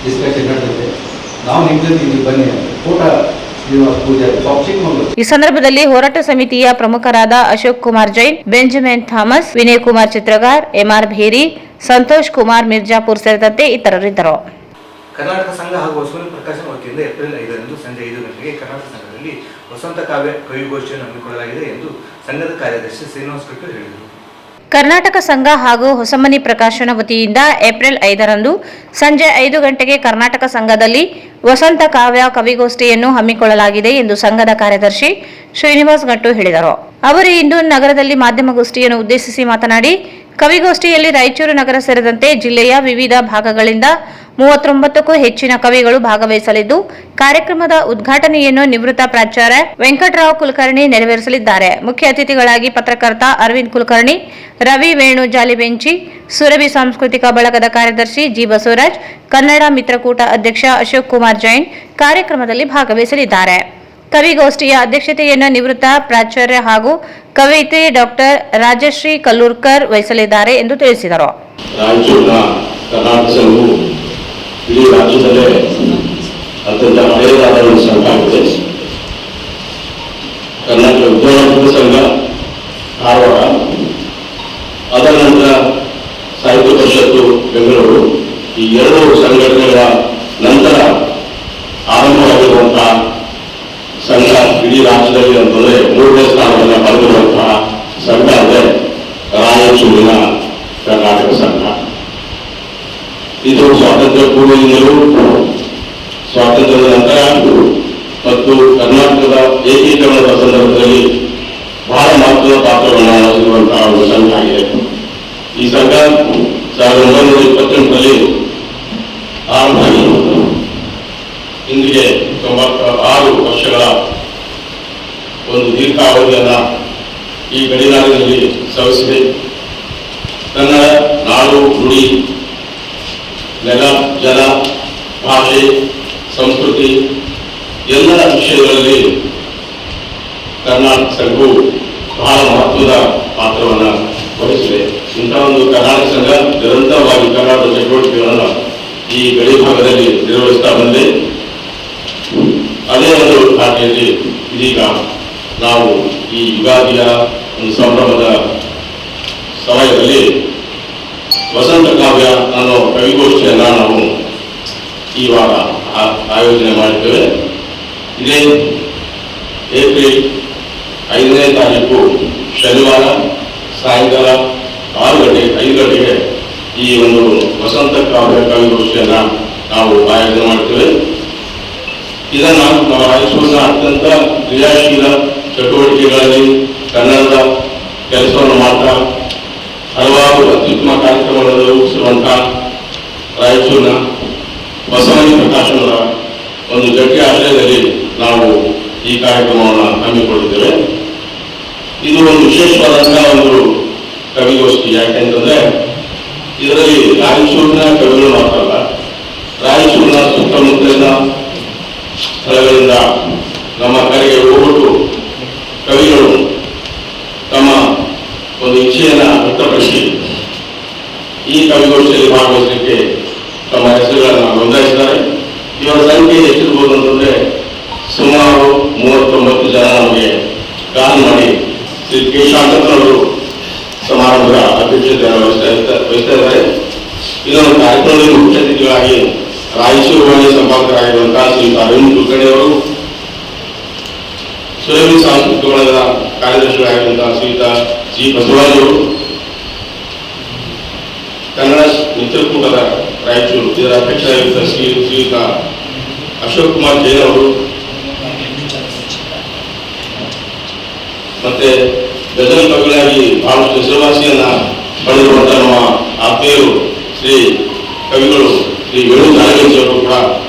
F: ಡಿಸ್ಕಷನ್ ನಡೆದಿದೆ. ನಾವು ನಿಮ್ಮ ಜೊತೆ ಬನ್ನಿ, ಫೋಟೋ
B: ಈ ಸಂದರ್ಭದಲ್ಲಿ ಹೋರಾಟ ಸಮಿತಿಯ ಪ್ರಮುಖರಾದ Ashok Kumar Jain, Benjamin Thomas, Vinay Kumar Chitragar, MR Bheri, Santosh Kumar Mirzapur ಸೇರಿದಂತೆ ಇತರರಿದ್ದರು.
C: ಕರ್ನಾಟಕ ಸಂಘ ಹಾಗೂ ಹೊಸಮನಿ ಪ್ರಕಾಶನ ವತಿಯಿಂದ ಏಪ್ರಿಲ್ 5ರಂದು ಸಂಜೆ 5 ಗಂಟೆಗೆ ಕರ್ನಾಟಕ ಸಂಘದಲ್ಲಿ ವಸಂತ ಕಾವ್ಯ ಕವಿಗೋಷ್ಠಿಯನ್ನು ಹಮ್ಮಿಕೊಳ್ಳಲಾಗಿದೆ ಎಂದು ಸಂಘದ ಕಾರ್ಯದರ್ಶಿ ಶ್ರೀನಿವಾಸ್ ಕಟ್ಟೂರ್ ಹೇಳಿದರು.
B: ಕರ್ನಾಟಕ ಸಂಘ ಹಾಗೂ ಹೊಸಮನಿ ಪ್ರಕಾಶನ ವತಿಯಿಂದ ಏಪ್ರಿಲ್ 5ರಂದು ಸಂಜೆ 5 ಗಂಟೆಗೆ ಕರ್ನಾಟಕ ಸಂಘದಲ್ಲಿ ವಸಂತ ಕಾವ್ಯ ಕವಿಗೋಷ್ಠಿಯನ್ನು ಹಮ್ಮಿಕೊಳ್ಳಲಾಗಿದೆ ಎಂದು ಸಂಘದ ಕಾರ್ಯದರ್ಶಿ ಶ್ರೀನಿವಾಸ್ ಗಟ್ಟು ಹೇಳಿದರು. ಅವರು ಇಂದು ನಗರದಲ್ಲಿ ಮಾಧ್ಯಮಗೋಷ್ಠಿಯನ್ನು ಉದ್ದೇಶಿಸಿ ಮಾತನಾಡಿ, ಕವಿಗೋಷ್ಠಿಯಲ್ಲಿ ರಾಯಚೂರು ನಗರ ಸೇರಿದಂತೆ ಜಿಲ್ಲೆಯ ವಿವಿಧ ಭಾಗಗಳಿಂದ 39ಕ್ಕೂ ಹೆಚ್ಚಿನ ಕವಿಗಳು ಭಾಗವಹಿಸಲಿದ್ದು, ಕಾರ್ಯಕ್ರಮದ ಉದ್ಘಾಟನೆಯನ್ನು ನಿವೃತ್ತ ಪ್ರಾಚಾರ್ಯ ವೆಂಕಟರಾವ್ ಕುಲಕರ್ಣಿ ನೆರವೇರಿಸಲಿದ್ದಾರೆ. ಮುಖ್ಯ ಅತಿಥಿಗಳಾಗಿ ಪತ್ರಕರ್ತ ಅರವಿಂದ್ ಕುಲಕರ್ಣಿ, ರವಿ ವೇಣು ಜಾಲಿಬೆಂಚಿ, ಸುರಭಿ ಸಾಂಸ್ಕೃತಿಕ ಬಳಗದ ಕಾರ್ಯದರ್ಶಿ ಜಿ ಬಸವರಾಜ್, ಕನ್ನಡ ಮಿತ್ರಕೂಟ ಅಧ್ಯಕ್ಷ ಅಶೋಕ್ ಕುಮಾರ್ ಜೈನ್ ಕಾರ್ಯಕ್ರಮದಲ್ಲಿ ಭಾಗವಹಿಸಲಿದ್ದಾರೆ. ಕವಿಗೋಷ್ಠಿಯ ಅಧ್ಯಕ್ಷತೆಯನ್ನು ನಿವೃತ್ತ ಪ್ರಾಚಾರ್ಯ ಹಾಗೂ ಕವಯಿತ್ರಿ ಡಾಕ್ಟರ್ ರಾಜಶ್ರೀ ಕಲ್ಲೂರ್ಕರ್ ವಹಿಸಲಿದ್ದಾರೆ ಎಂದು ತಿಳಿಸಿದರು.
G: ರಾಯಚೂರಿನ ಕರ್ನಾಟಕ ಸಂಘವು ಇಡೀ ರಾಜ್ಯದಲ್ಲೇ ಅತ್ಯಂತ ಹಳೆಯದಾದ ಒಂದು ಸಂಘ ಆಗಿದೆ. ಕರ್ನಾಟಕ ವಿದ್ಯಾವರ್ಧಕ ಸಂಘ ಧಾರವಾಡ, ಅದರ ನಂತರ ಸಾಹಿತ್ಯ ಪರಿಷತ್ತು ಬೆಂಗಳೂರು, ಈ ಎರಡು ಸಂಘಟನೆಗಳ ನಂತರ ಆರಂಭವಾಗಿರುವಂತಹ ಸಂಘ ಇಡೀ ರಾಜ್ಯದಲ್ಲಿ ಅಂತಂದ್ರೆ 3ನೇ ಸ್ಥಾನವನ್ನು ಪಡೆದಿರುವಂತಹ ಸಂಘ ಅಂದರೆ ರಾಯಚೂರಿನ ಕರ್ನಾಟಕ ಸಂಘ. ಇದು ಸ್ವಾತಂತ್ರ್ಯ ಪೂರ್ವದಿಂದಲೂ ಸ್ವಾತಂತ್ರ್ಯದ ನಂತರ ಮತ್ತು ಕರ್ನಾಟಕದ ಏಕೀಕರಣದ ಸಂದರ್ಭದಲ್ಲಿ ಬಹಳ ಮಹತ್ವದ ಪಾತ್ರವನ್ನು ವಹಿಸಿರುವಂತಹ ಒಂದು ಸಂಘ ಆಗಿದೆ. ಈ ಸಂಘ 1928ರಲ್ಲಿ ಆರಂಭವಾಗಿ ಇಂದಿಗೆ 96 ವರ್ಷಗಳ ಒಂದು ದೀರ್ಘಾವಧಿಯನ್ನು ಈ ಗಡಿನಾಡಿನಲ್ಲಿ ಸವಿಸಿದೆ. ಕನ್ನಡ ನಾಡು ನುಡಿ, ನೆಲ ಜಲ, ಭಾಷೆ, ಸಂಸ್ಕೃತಿ ಎಲ್ಲ ವಿಷಯಗಳಲ್ಲಿ ಕರ್ನಾಟಕ ಸಂಘವು ಬಹಳ ಮಹತ್ವದ ಪಾತ್ರವನ್ನು ವಹಿಸಿದೆ. ಇಂತಹ ಒಂದು ಕರ್ನಾಟಕ ಸಂಘ ನಿರಂತರವಾಗಿ ಕರ್ನಾಟಕದ ಚಟುವಟಿಕೆಗಳನ್ನು ಈ ಗಡಿ ಭಾಗದಲ್ಲಿ ನಿರ್ವಹಿಸ್ತಾ ಬಂದಿದೆ. ಅದೇ ಒಂದು ಧಾರಣೆಯಲ್ಲಿ ಇದೀಗ ನಾವು ಈ ಯುಗಾದಿಯ ಒಂದು ಸಂಭ್ರಮದ ಸಮಯದಲ್ಲಿ ವಸಂತ ಕಾವ್ಯ ಅನ್ನೋ ಕವಿಗೋಷ್ಠಿಯನ್ನು ನಾವು ಈ ವಾರ ಆಯೋಜನೆ ಮಾಡಿದ್ದೇವೆ. ಇದೇ ಏಪ್ರಿಲ್ 5ನೇ ತಾರೀಕು ಶನಿವಾರ ಸಾಯಂಕಾಲ 5 ಗಂಟೆಗೆ ಈ ಒಂದು ವಸಂತ ಕಾವ್ಯ ಕವಿಗೋಷ್ಠಿಯನ್ನು ನಾವು ಆಯೋಜನೆ ಮಾಡ್ತೇವೆ. ಇದನ್ನು ನಮ್ಮ ರಾಯಚೂರಿನ ಅತ್ಯಂತ ಕ್ರಿಯಾಶೀಲ ಚಟುವಟಿಕೆಗಳಲ್ಲಿ ಕನ್ನಡದ ಕೆಲಸವನ್ನು ಮಾಡ್ತಾ ಹಲವಾರು ಅತ್ಯುತ್ತಮ ಕಾರ್ಯಕ್ರಮಗಳನ್ನು ರೂಪಿಸಿರುವಂತಹ ರಾಯಚೂರಿನ ಬಸವನಿ ಪ್ರಕಾಶನದ ಒಂದು ಗಟ್ಟಿ ಆಶ್ರಯದಲ್ಲಿ ನಾವು ಈ ಕಾರ್ಯಕ್ರಮವನ್ನು ಹಮ್ಮಿಕೊಂಡಿದ್ದೇವೆ. ಇದು ಒಂದು ವಿಶೇಷವಾದಂತಹ ಒಂದು ಕವಿಗೋಷ್ಠಿ. ಯಾಕೆಂತಂದ್ರೆ ಇದರಲ್ಲಿ ರಾಯಚೂರಿನ ಕವಿಗಳು ಮಾತ್ರ ಅಲ್ಲ, ರಾಯಚೂರಿನ ಸುತ್ತಮುತ್ತಲಿನ ಸ್ಥಳಗಳಿಂದ ನಮ್ಮ ಕರೆಗೆ ಹೋಗ್ಬಿಟ್ಟು ಕವಿಗಳು ತಮ್ಮ ಒಂದು ಇಚ್ಛೆಯನ್ನು ವ್ಯಕ್ತಪಡಿಸಿ ಈ ಕವಿಗೋಷ್ಠಿಯಲ್ಲಿ ಭಾಗವಹಿಸಲಿಕ್ಕೆ ತಮ್ಮ ಹೆಸರುಗಳನ್ನು ನೋಂದಾಯಿಸಿದ್ದಾರೆ. ಇವರ ಸಂಖ್ಯೆ ಎಷ್ಟಿರ್ಬೋದು ಅಂತಂದ್ರೆ ಸುಮಾರು 39 ಜನ ನಮಗೆ ಕಾಲ್ ಮಾಡಿ ಶ್ರೀ ಕೆ. ಶಾಂತಪ್ಪನವರು ಸಮಾರಂಭದ ಅಧ್ಯಕ್ಷತೆಯನ್ನು ವಹಿಸ್ತಾ ಇದ್ದಾರೆ. ಇದೊಂದು ಕಾರ್ಯಕ್ರಮದಲ್ಲಿ ಮುಖ್ಯ ಅತಿಥಿಗಳಾಗಿ ರಾಯಚೂರು ವಾಣಿ ಸಂಪಾದಕರಾಗಿರುವಂತಹ ಶ್ರೀ ಅರವಿಂದ್ ಕುಲಕರ್ಣಿ ಅವರು, ಸುರವಿ ಸಾಂಸ್ಕೃತಿಕ ಬಳಗದ ಕಾರ್ಯದರ್ಶಿಗಳಾಗಿರುವಂತಹ ಶ್ರೀಯುತ ಜಿ. ಬಸವರಾಜ್ ಅವರು, ಕನ್ನಡ ಮಿತ್ರಕೂಟದ ರಾಯಚೂರು ಇದರ ಅಧ್ಯಕ್ಷರಾಗಿದ್ದ ಶ್ರೀಯುತ ಅಶೋಕ್ ಕುಮಾರ್ ಜೈನ್ ಅವರು, ಮತ್ತೆ ಗಜಲ್ ಕವಿಗಳಾಗಿ ಬಹಳಷ್ಟು ಹೆಸರುವಾಸಿಯನ್ನ ಪಡೆದಿರುವಂತಹ ನಮ್ಮ ಆತ್ಮೀಯರು ಶ್ರೀ ಕವಿಗಳು ಶ್ರೀ ವೇಣು ನಾಗೇಶ್ ಅವರು ಕೂಡ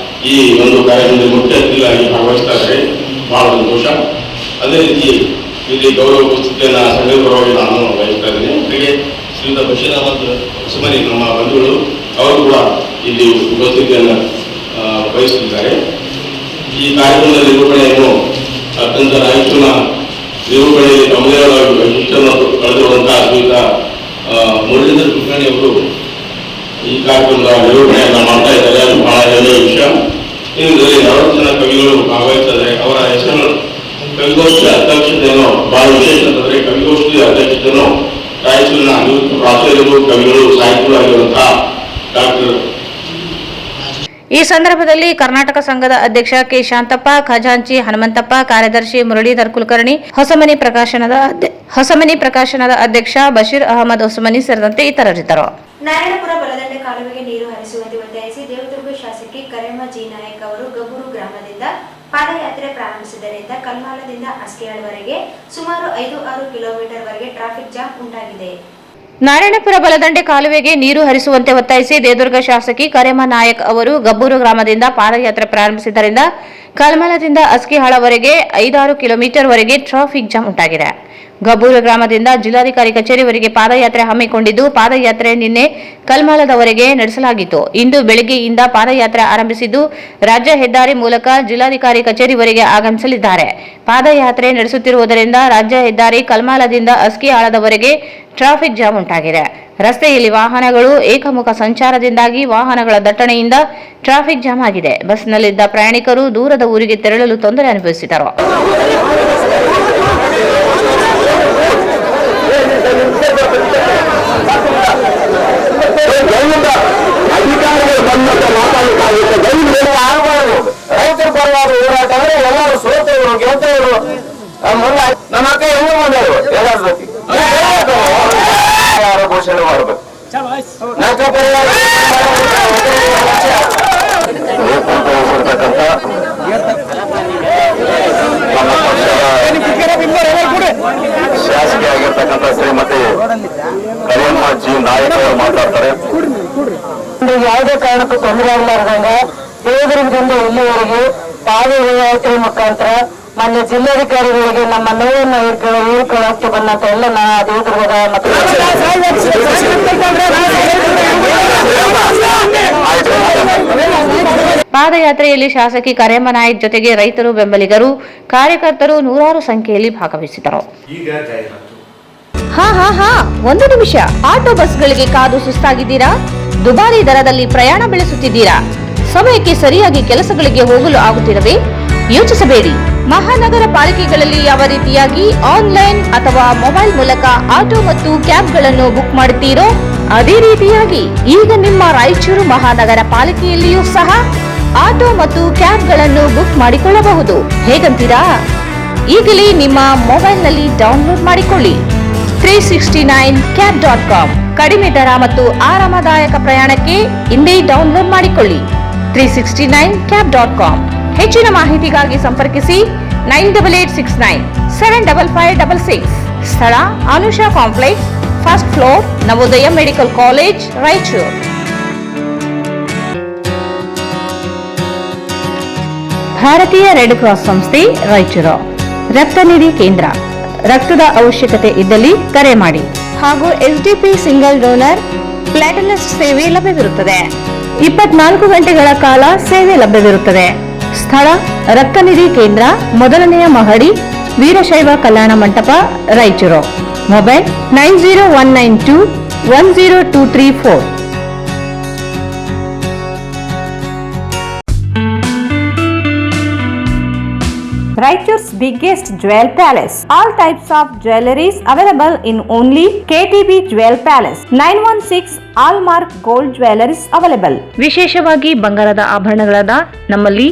G: ಈ ಒಂದು ಕಾರ್ಯಕ್ರಮದಲ್ಲಿ ಮುಖ್ಯ ಅತಿಥಿಗಳಾಗಿ ಭಾಗವಹಿಸ್ತಾ ಇದ್ದಾರೆ. ಬಹಳ ಸಂತೋಷ. ಅದೇ ರೀತಿ ಇಲ್ಲಿ ಗೌರವ ಪುಸ್ತಕನ ಸಂಘದ ಪರವಾಗಿ ನಾನು ವಹಿಸ್ತಾ ಇದ್ದೇನೆ. ಹಾಗೆ ಶ್ರೀಯುತ ಬಶೀರ್ ಅಹಮದ್ ಸುಮನಿ ನಮ್ಮ ಬಂಧುಗಳು ಅವರು ಕೂಡ ಇಲ್ಲಿ ಉಪಸ್ಥಿತಿಯನ್ನು ವಹಿಸುತ್ತಿದ್ದಾರೆ. ಈ ಕಾರ್ಯಕ್ರಮದ ನಿರೂಪಣೆಯನ್ನು ಅತ್ಯಂತ ರಾಯಚೂರಿನ ನಿರೂಪಣೆಯಲ್ಲಿ ತಮ್ಮದೇ ವೈಶಿಷ್ಟ್ಯವನ್ನು ಕಳೆದಿರುವಂತಹ ಶ್ರೀಯುತ ಮುರಳೀಧರ್ ಕುಲಕರ್ಣಿ ಅವರು ಈ ಕಾರ್ಯಕ್ರಮದ ನಿರೂಪಣೆಯನ್ನು ಮಾಡ್ತಾ ಇದ್ದಾರೆ. ಅದು ಬಹಳ ಹೆಮ್ಮೆಯ ವಿಷಯ. ಇದರಲ್ಲಿ 40 ಜನ ಕವಿಗಳು ಭಾಗವಹಿಸ್ತಾ ಇದ್ದಾರೆ. ಅವರ ಹೆಸರು ಕವಿಗೋಷ್ಠಿಯ ಅಧ್ಯಕ್ಷತೆಯನ್ನು ಬಹಳ ವಿಶೇಷ ಅಂತಂದ್ರೆ ಕವಿಗೋಷ್ಠಿಯ ಅಧ್ಯಕ್ಷತೆಯನ್ನು ರಾಯಚೂರಿನ ನಿವೃತ್ತ ಪ್ರಾಚಾರ್ಯರು, ಕವಿಗಳು, ಸಾಹಿತ್ಯಗಳು ಆಗಿರುವಂತಹ ಡಾಕ್ಟರ್.
B: ಈ ಸಂದರ್ಭದಲ್ಲಿ ಕರ್ನಾಟಕ ಸಂಘದ ಅಧ್ಯಕ್ಷ ಕೆ. ಶಾಂತಪ್ಪ, ಖಜಾಂಚಿ ಹನುಮಂತಪ್ಪ, ಕಾರ್ಯದರ್ಶಿ ಮುರಳೀಧರ್ ಕುಲಕರ್ಣಿ, ಹೊಸಮನಿ ಪ್ರಕಾಶನದ ಅಧ್ಯಕ್ಷ ಬಶೀರ್ ಅಹಮದ್ ಹೊಸಮನಿ ಸೇರಿದಂತೆ ಇತರರಿದ್ದರು.
A: ನಾರಾಯಣಪುರ ಬಲದಂಡೆ ಕಾಲುವೆಗೆ ನೀರು ಹರಿಸುವಂತೆ ಒತ್ತಾಯಿಸಿ ದೇವದುರ್ಗ ಶಾಸಕಿ ಕರೆಮ್ಮ ಜಿ. ನಾಯಕ್ ಅವರು ಗಬ್ಬೂರು ಗ್ರಾಮದಿಂದ ಪಾದಯಾತ್ರೆ ಪ್ರಾರಂಭಿಸಿದ್ದರಿಂದ ಕಲ್ಮಾಲದಿಂದ ಅಸ್ಕಿಯಾಳವರೆಗೆ ಸುಮಾರು 5-6 ಕಿಲೋಮೀಟರ್ ವರೆಗೆ ಟ್ರಾಫಿಕ್ ಜಾಮ್ ಉಂಟಾಗಿದೆ.
B: ನಾರಾಯಣಪುರ ಬಲದಂಡೆ ಕಾಲುವೆಗೆ ನೀರು ಹರಿಸುವಂತೆ ಒತ್ತಾಯಿಸಿ ದೇವದುರ್ಗ ಶಾಸಕಿ ಕರೆಮ್ಮ ನಾಯಕ್ ಅವರು ಗಬ್ಬೂರು ಗ್ರಾಮದಿಂದ ಪಾದಯಾತ್ರೆ ಪ್ರಾರಂಭಿಸಿದ್ದರಿಂದ ಕಲ್ಮಲದಿಂದ ಅಸ್ಕಿಹಾಳವರೆಗೆ 5-6 ಕಿಲೋಮೀಟರ್ ವರೆಗೆ ಟ್ರಾಫಿಕ್ ಜಾಮ್ ಉಂಟಾಗಿದೆ. ಗಬ್ಬೂರು ಗ್ರಾಮದಿಂದ ಜಿಲ್ಲಾಧಿಕಾರಿ ಕಚೇರಿವರೆಗೆ ಪಾದಯಾತ್ರೆ ಹಮ್ಮಿಕೊಂಡಿದ್ದು, ಪಾದಯಾತ್ರೆ ನಿನ್ನೆ ಕಲ್ಮಲದವರೆಗೆ ನಡೆಸಲಾಗಿತ್ತು. ಇಂದು ಬೆಳಗ್ಗೆಯಿಂದ ಪಾದಯಾತ್ರೆ ಆರಂಭಿಸಿದ್ದು, ರಾಜ್ಯ ಹೆದ್ದಾರಿ ಮೂಲಕ ಜಿಲ್ಲಾಧಿಕಾರಿ ಕಚೇರಿವರೆಗೆ ಆಗಮಿಸಲಿದ್ದಾರೆ. ಪಾದಯಾತ್ರೆ ನಡೆಸುತ್ತಿರುವುದರಿಂದ ರಾಜ್ಯ ಹೆದ್ದಾರಿ ಕಲ್ಮಾಲದಿಂದ ಅಸ್ಕಿಹಾಳದವರೆಗೆ ಟ್ರಾಫಿಕ್ ಜಾಮ್ ಉಂಟಾಗಿದೆ. ರಸ್ತೆಯಲ್ಲಿ ವಾಹನಗಳು ಏಕಮುಖ ಸಂಚಾರದಿಂದಾಗಿ ವಾಹನಗಳ ದಟ್ಟಣೆಯಿಂದ ಟ್ರಾಫಿಕ್ ಜಾಮ್ ಆಗಿದೆ. ಬಸ್ನಲ್ಲಿದ್ದ ಪ್ರಯಾಣಿಕರು ದೂರದ ಊರಿಗೆ ತೆರಳಲು ತೊಂದರೆ ಅನುಭವಿಸಿದರು.
D: ಅಧಿಕಾರಿಗಳು ಬಂದಂತ ಮಾತಾಡಲಿಕ್ಕಾಗುತ್ತೆ. ದಯವಿಟ್ಟು ಆಗಬಾರದು. ರೈತರ ಪರವಾಗಿ ಹೋರಾಟ ಅಂದ್ರೆ ಎಲ್ಲರೂ ಸೋತವರು ಗೆಲ್ತವರು ನಮ್ಮ ಅಕ್ಕ ಹೆಂಗ ಬಂದರು ಎಲ್ಲರೂ ಯಾರ ಘೋಷಣೆ ಮಾಡಬೇಕು. ನಕ್ಕ ಪರಿವಾರ ನೇತೃತ್ವ ಶಾಸಕಿ ಆಗಿರ್ತಕ್ಕಂಥ ಶ್ರೀಮತಿ ಕರಿಯಮ್ಮ ಜಿ ನಾಯಕ್ ಅವರು ಮಾತಾಡ್ತಾರೆ.
E: ಯಾವುದೇ ಕಾರಣಕ್ಕೂ ತೊಂದರೆ ಆಗಲಾರ್ದಂಗ ದೇವದುರ್ಗದಿಂದ ಇಲ್ಲಿವರೆಗೆ ಪಾದಯಾತ್ರೆ ಮುಖಾಂತರ ಮಾನ್ಯ ಜಿಲ್ಲಾಧಿಕಾರಿಗಳಿಗೆ ನಮ್ಮ ನೋವನ್ನು ಹೇಳ್ಕೊಳ್ಳೋಕೆ ಬಂದಂತ ಎಲ್ಲ ದೇವದುರ್ಗದ ಮತ್ತು
B: ಪಾದಯಾತ್ರೆಯಲ್ಲಿ ಶಾಸಕಿ ಕರೆಯಮ್ಮ ನಾಯಕ್ ಜೊತೆಗೆ ರೈತರು, ಬೆಂಬಲಿಗರು, ಕಾರ್ಯಕರ್ತರು ನೂರಾರು ಸಂಖ್ಯೆಯಲ್ಲಿ ಭಾಗವಹಿಸಿದರು.
C: ಈಗ ಜಾಹೀರಾತು.
B: ಹಾ ಒಂದು ನಿಮಿಷ. ಆಟೋ ಬಸ್ಗಳಿಗೆ ಕಾದು ಸುಸ್ತಾಗಿದ್ದೀರಾ? ದುಬಾರಿ ದರದಲ್ಲಿ ಪ್ರಯಾಣ ಬೆಳೆಸುತ್ತಿದ್ದೀರಾ? ಸಮಯಕ್ಕೆ ಸರಿಯಾಗಿ ಕೆಲಸಗಳಿಗೆ ಹೋಗಲು ಆಗುತ್ತಿರವೇ? ಯೋಚಿಸಬೇಡಿ. ಮಹಾನಗರ ಪಾಲಿಕೆಗಳಲ್ಲಿ ಯಾವ ರೀತಿಯಾಗಿ ಆನ್ಲೈನ್ ಅಥವಾ ಮೊಬೈಲ್ ಮೂಲಕ ಆಟೋ ಮತ್ತು ಕ್ಯಾಬ್ಗಳನ್ನು ಬುಕ್ ಮಾಡುತ್ತೀರೋ ಅದೇ ರೀತಿಯಾಗಿ ಈಗ ನಿಮ್ಮ ರಾಯಚೂರು ಮಹಾನಗರ ಪಾಲಿಕೆಯಲ್ಲಿಯೂ ಸಹ ಆಟೋ ಮತ್ತು ಕ್ಯಾಬ್ಗಳನ್ನು ಬುಕ್ ಮಾಡಿಕೊಳ್ಳಬಹುದು. ಹೇಗಂತೀರಾ? ಈಗಲೇ ನಿಮ್ಮ ಮೊಬೈಲ್ನಲ್ಲಿ ಡೌನ್ಲೋಡ್ ಮಾಡಿಕೊಳ್ಳಿ 369cab.com. ಕಡಿಮೆ ದರ ಮತ್ತು ಆರಾಮದಾಯಕ ಪ್ರಯಾಣಕ್ಕೆ ಇಂದೇ ಡೌನ್ಲೋಡ್ ಮಾಡಿಕೊಳ್ಳಿ 369cab.com. ಹೆಚ್ಚಿನ ಮಾಹಿತಿಗಾಗಿ ಸಂಪರ್ಕಿಸಿ 9886975566. ಸ್ಥಳ Anusha complex, first floor, Navodaya medical college, Raichur. ಭಾರತೀಯ ರೆಡ್ ಕ್ರಾಸ್ ಸಂಸ್ಥೆ, ರಾಯಚೂರು. ರಕ್ತನಿಧಿ ಕೇಂದ್ರ. ರಕ್ತದ ಅವಶ್ಯಕತೆ ಇದ್ದಲ್ಲಿ ಕರೆ ಮಾಡಿ. ಹಾಗೂ SDP ಸಿಂಗಲ್ ಡೋನರ್ ಪ್ಲಾಟಿನಸ್ ಸೇವೆ ಲಭ್ಯವಿರುತ್ತದೆ. 24 ಗಂಟೆಗಳ ಕಾಲ ಸೇವೆ ಲಭ್ಯವಿರುತ್ತದೆ. ಸ್ಥಳ ರಕ್ತನಿಧಿ ಕೇಂದ್ರ, ಮೊದಲನೆಯ ಮಹಡಿ, Veerashaiva Kalyana Mantapa, Raichur. Mobile 9019210234. Raichur's biggest jewel palace. All types of jewelries available in only KTB Jewel Palace. 916 Allmark Gold Jewelries available. ವಿಶೇಷವಾಗಿ ಬಂಗಾರದ ಆಭರಣಗಳಾದ ನಮ್ಮಲ್ಲಿ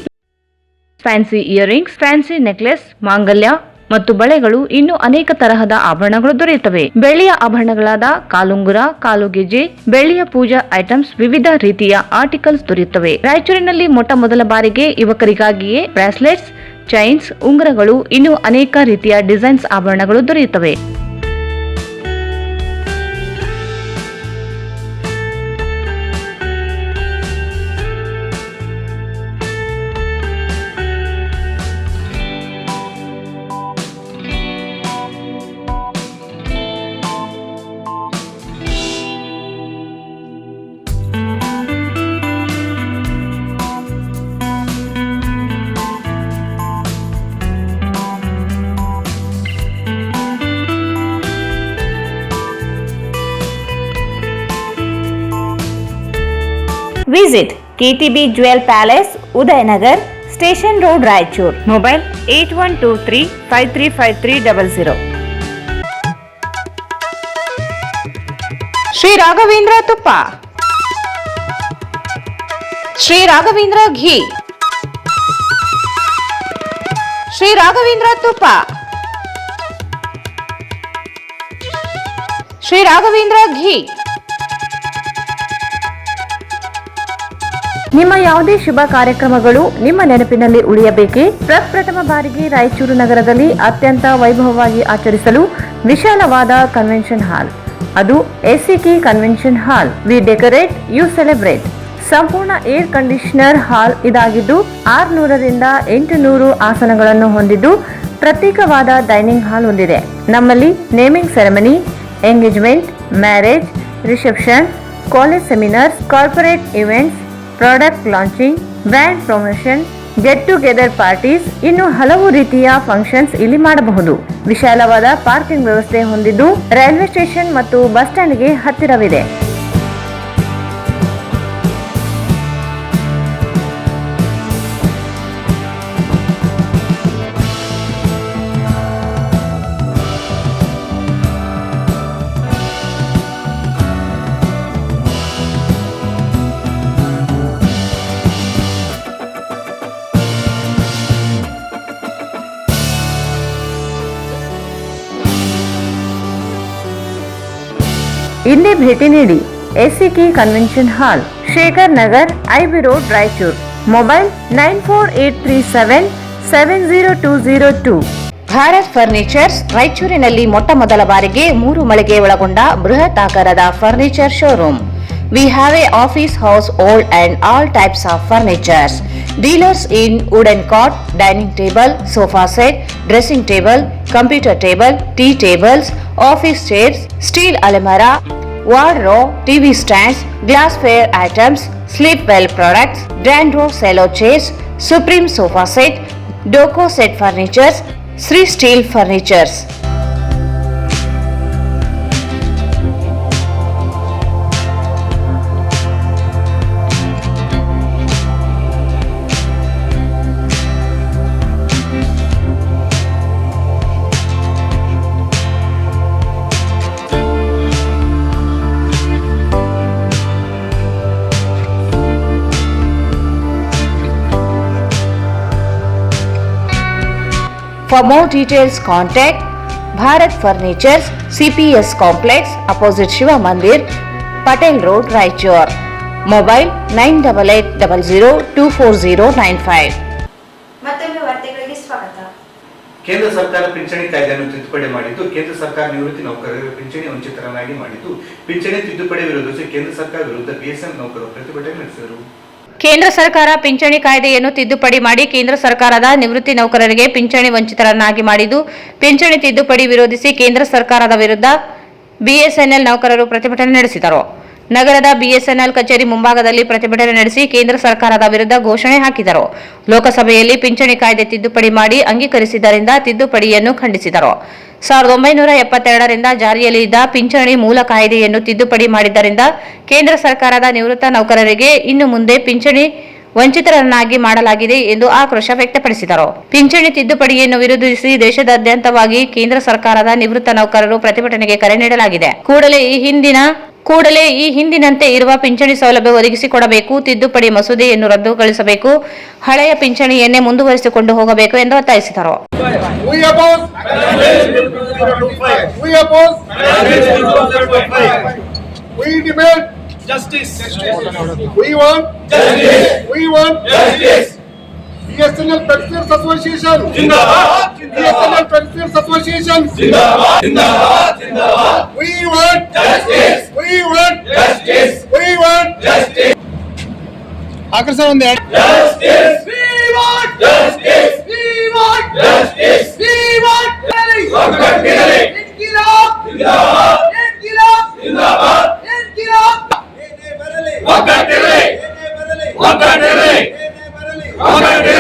B: ಫ್ಯಾನ್ಸಿ ಇಯರಿಂಗ್ಸ್, ಫ್ಯಾನ್ಸಿ ನೆಕ್ಲೆಸ್, ಮಾಂಗಲ್ಯ ಮತ್ತು ಬಳೆಗಳು, ಇನ್ನು ಅನೇಕ ತರಹದ ಆಭರಣಗಳು ದೊರೆಯುತ್ತವೆ. ಬೆಳ್ಳಿಯ ಆಭರಣಗಳಾದ ಕಾಲುಂಗುರ, ಕಾಲುಗೆಜೆ, ಬೆಳ್ಳಿಯ ಪೂಜಾ ಐಟಮ್ಸ್, ವಿವಿಧ ರೀತಿಯ ಆರ್ಟಿಕಲ್ಸ್ ದೊರೆಯುತ್ತವೆ. ರಾಯಚೂರಿನಲ್ಲಿ ಮೊಟ್ಟ ಮೊದಲ ಬಾರಿಗೆ ಯುವಕರಿಗಾಗಿಯೇ ಬ್ರಾಸ್ಲೆಟ್ಸ್, ಚೈನ್ಸ್, ಉಂಗುರಗಳು, ಇನ್ನು ಅನೇಕ ರೀತಿಯ ಡಿಸೈನ್ಸ್ ಆಭರಣಗಳು ದೊರೆಯುತ್ತವೆ. Visit KTB Jewel Palace, Udayanagar, Station Road, Raichur. Mobile 8123535300. Shri Raghavendra ತುಪ್ಪ, ಶ್ರೀ ರಾಘವೇಂದ್ರ ಘೀ, ಶ್ರೀ ರಾಘವೇಂದ್ರ ತುಪ್ಪ, ಶ್ರೀ ರಾಘವೇಂದ್ರ ಘೀ. ನಿಮ್ಮ ಯಾವುದೇ ಶುಭ ಕಾರ್ಯಕ್ರಮಗಳು ನಿಮ್ಮ ನೆನಪಿನಲ್ಲಿ ಉಳಿಯಬೇಕೇ? ಪ್ರಪ್ರಥಮ ಬಾರಿಗೆ ರಾಯಚೂರು ನಗರದಲ್ಲಿ ಅತ್ಯಂತ ವೈಭವವಾಗಿ ಆಚರಿಸಲು ವಿಶಾಲವಾದ ಕನ್ವೆನ್ಷನ್ ಹಾಲ್, ಅದು SCK convention hall. We decorate, you celebrate. ಸಂಪೂರ್ಣ ಏರ್ ಕಂಡೀಷನರ್ ಹಾಲ್ ಇದಾಗಿದ್ದು 600ರಿಂದ 800 ಆಸನಗಳನ್ನು ಹೊಂದಿದ್ದು ಪ್ರತ್ಯೇಕವಾದ ಡೈನಿಂಗ್ ಹಾಲ್ ಹೊಂದಿದೆ. ನಮ್ಮಲ್ಲಿ naming ceremony, engagement, marriage, reception, college seminars, corporate events, product launching, brand promotion, get together parties, ಇನ್ನು ಹಲವು ರೀತಿಯ ಫಂಕ್ಷನ್ಸ್ ಇಲ್ಲಿ ಮಾಡಬಹುದು. ವಿಶಾಲವಾದ ಪಾರ್ಕಿಂಗ್ ವ್ಯವಸ್ಥೆ ಹೊಂದಿದ್ದು ರೈಲ್ವೆ ಸ್ಟೇಷನ್ ಮತ್ತು ಬಸ್ ಸ್ಟ್ಯಾಂಡ್ಗೆ ಹತ್ತಿರವಿದೆ. ಇಂದೇ ಭೇಟಿ ನೀಡಿ. SCK Convention Hall, Shekhar Nagar, IB Road, Raichur. Mobile 9483770202. Bharat furnitures ರಾಯಚೂರಿನಲ್ಲಿ ಮೊಟ್ಟ ಮೊದಲ ಬಾರಿಗೆ 3 ಮಳಿಗೆ ಒಳಗೊಂಡ ಬೃಹತ್ ಆಕಾರದ furniture showroom. We have a office house, old and all types of furnitures. Dealers in wooden cot, dining table, sofa set, dressing table, computer table, tea tables, office chairs, steel almirah, wardrobe, TV stands, glassware items, sleepwell products, Dandro cello chairs, Supreme sofa set, Doco set furnitures, Sri Steel Furnitures. For more details, contact Bharat Furnitures, CPS Complex, opposite Shiva Mandir, Patel Road, Raichur. Mobile 9880024095.
A: ಮತ್ತೊಮ್ಮೆ ವಾರ್ತೆಗಳಿಗೆ ಸ್ವಾಗತ.
C: ಕೇಂದ್ರ ಸರ್ಕಾರ ಪಿಂಚಣಿ ಕಾಯ್ದೆಯನ್ನು ತಿದ್ದುಪಡಿ ಮಾಡಿದ್ದು, ಕೇಂದ್ರ ಸರ್ಕಾರ ನಿವೃತ್ತಿ ನೌಕರರಿಗೆ ಪಿಂಚಣಿ ವಂಚಿತರನ್ನಾಗಿ ಮಾಡಿದ್ದು, ಪಿಂಚಣಿ ತಿದ್ದುಪಡಿ ವಿರೋಧಿಸಿ ಕೇಂದ್ರ ಸರ್ಕಾರ ವಿರುದ್ಧ BSNL ನೌಕರರು ಪ್ರತಿಭಟನೆ ನಡೆಸಿದರು.
B: ಕೇಂದ್ರ ಸರ್ಕಾರ ಪಿಂಚಣಿ ಕಾಯ್ದೆಯನ್ನು ತಿದ್ದುಪಡಿ ಮಾಡಿ ಕೇಂದ್ರ ಸರ್ಕಾರದ ನಿವೃತ್ತಿ ನೌಕರರಿಗೆ ಪಿಂಚಣಿ ವಂಚಿತರನ್ನಾಗಿ ಮಾಡಿದ್ದು, ಪಿಂಚಣಿ ತಿದ್ದುಪಡಿ ವಿರೋಧಿಸಿ ಕೇಂದ್ರ ಸರ್ಕಾರದ ವಿರುದ್ಧ BSNL ನೌಕರರು ಪ್ರತಿಭಟನೆ ನಡೆಸಿದರು. ನಗರದ BSNL ಕಚೇರಿ ಮುಂಭಾಗದಲ್ಲಿ ಪ್ರತಿಭಟನೆ ನಡೆಸಿ ಕೇಂದ್ರ ಸರ್ಕಾರದ ವಿರುದ್ಧ ಘೋಷಣೆ ಹಾಕಿದರು. ಲೋಕಸಭೆಯಲ್ಲಿ ಪಿಂಚಣಿ ಕಾಯ್ದೆ ತಿದ್ದುಪಡಿ ಮಾಡಿ ಅಂಗೀಕರಿಸಿದ್ದರಿಂದ ತಿದ್ದುಪಡಿಯನ್ನು ಖಂಡಿಸಿದರು. 1972ರಿಂದ ಜಾರಿಯಲ್ಲಿ ಇದ್ದ ಪಿಂಚಣಿ ಮೂಲ ಕಾಯ್ದೆಯನ್ನು ತಿದ್ದುಪಡಿ ಮಾಡಿದ್ದರಿಂದ ಕೇಂದ್ರ ಸರ್ಕಾರದ ನಿವೃತ್ತ ನೌಕರರಿಗೆ ಇನ್ನು ಮುಂದೆ ಪಿಂಚಣಿ ವಂಚಿತರನ್ನಾಗಿ ಮಾಡಲಾಗಿದೆ ಎಂದು ಆಕ್ರೋಶ ವ್ಯಕ್ತಪಡಿಸಿದರು. ಪಿಂಚಣಿ ತಿದ್ದುಪಡಿಯನ್ನು ವಿರೋಧಿಸಿ ದೇಶದಾದ್ಯಂತವಾಗಿ ಕೇಂದ್ರ ಸರ್ಕಾರದ ನಿವೃತ್ತ ನೌಕರರು ಪ್ರತಿಭಟನೆಗೆ ಕರೆ ನೀಡಲಾಗಿದೆ. ಕೂಡಲೇ ಈ ಹಿಂದಿನಂತೆ ಇರುವ ಪಿಂಚಣಿ ಸೌಲಭ್ಯ ಒದಗಿಸಿಕೊಡಬೇಕು, ತಿದ್ದುಪಡಿ ಮಸೂದೆಯನ್ನು ರದ್ದುಗೊಳಿಸಬೇಕು, ಹಳೆಯ ಪಿಂಚಣಿಯನ್ನೇ ಮುಂದುವರಿಸಿಕೊಂಡು ಹೋಗಬೇಕು ಎಂದು ಒತ್ತಾಯಿಸಿದರು.
H: BSNL Pensioners Association Zindabad, BSNL Pensioners Association Zindabad, Zindabad, Zindabad. We want justice. We want justice. We want justice. Akar on that. Justice. We want justice. We want justice. We want justice. Inkilab Zindabad. Inkilab Zindabad. Inkilab. Wakatirle. Wakatirle. हमारी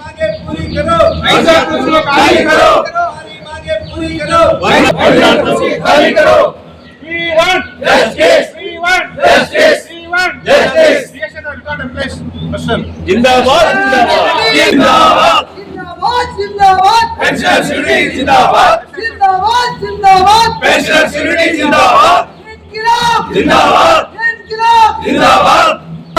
H: मांगे पूरी करो, ऐसा कुछ खाली करो, हमारी मांगे पूरी करो, खाली करो. We want justice. We want justice. We want justice. BSNL got a place. Listen. Zindabad. Zindabad. Zindabad. Zindabad. Pension security Zindabad. Zindabad. Zindabad. Pension security Zindabad. Inkilab. Zindabad. Inkilab. Zindabad.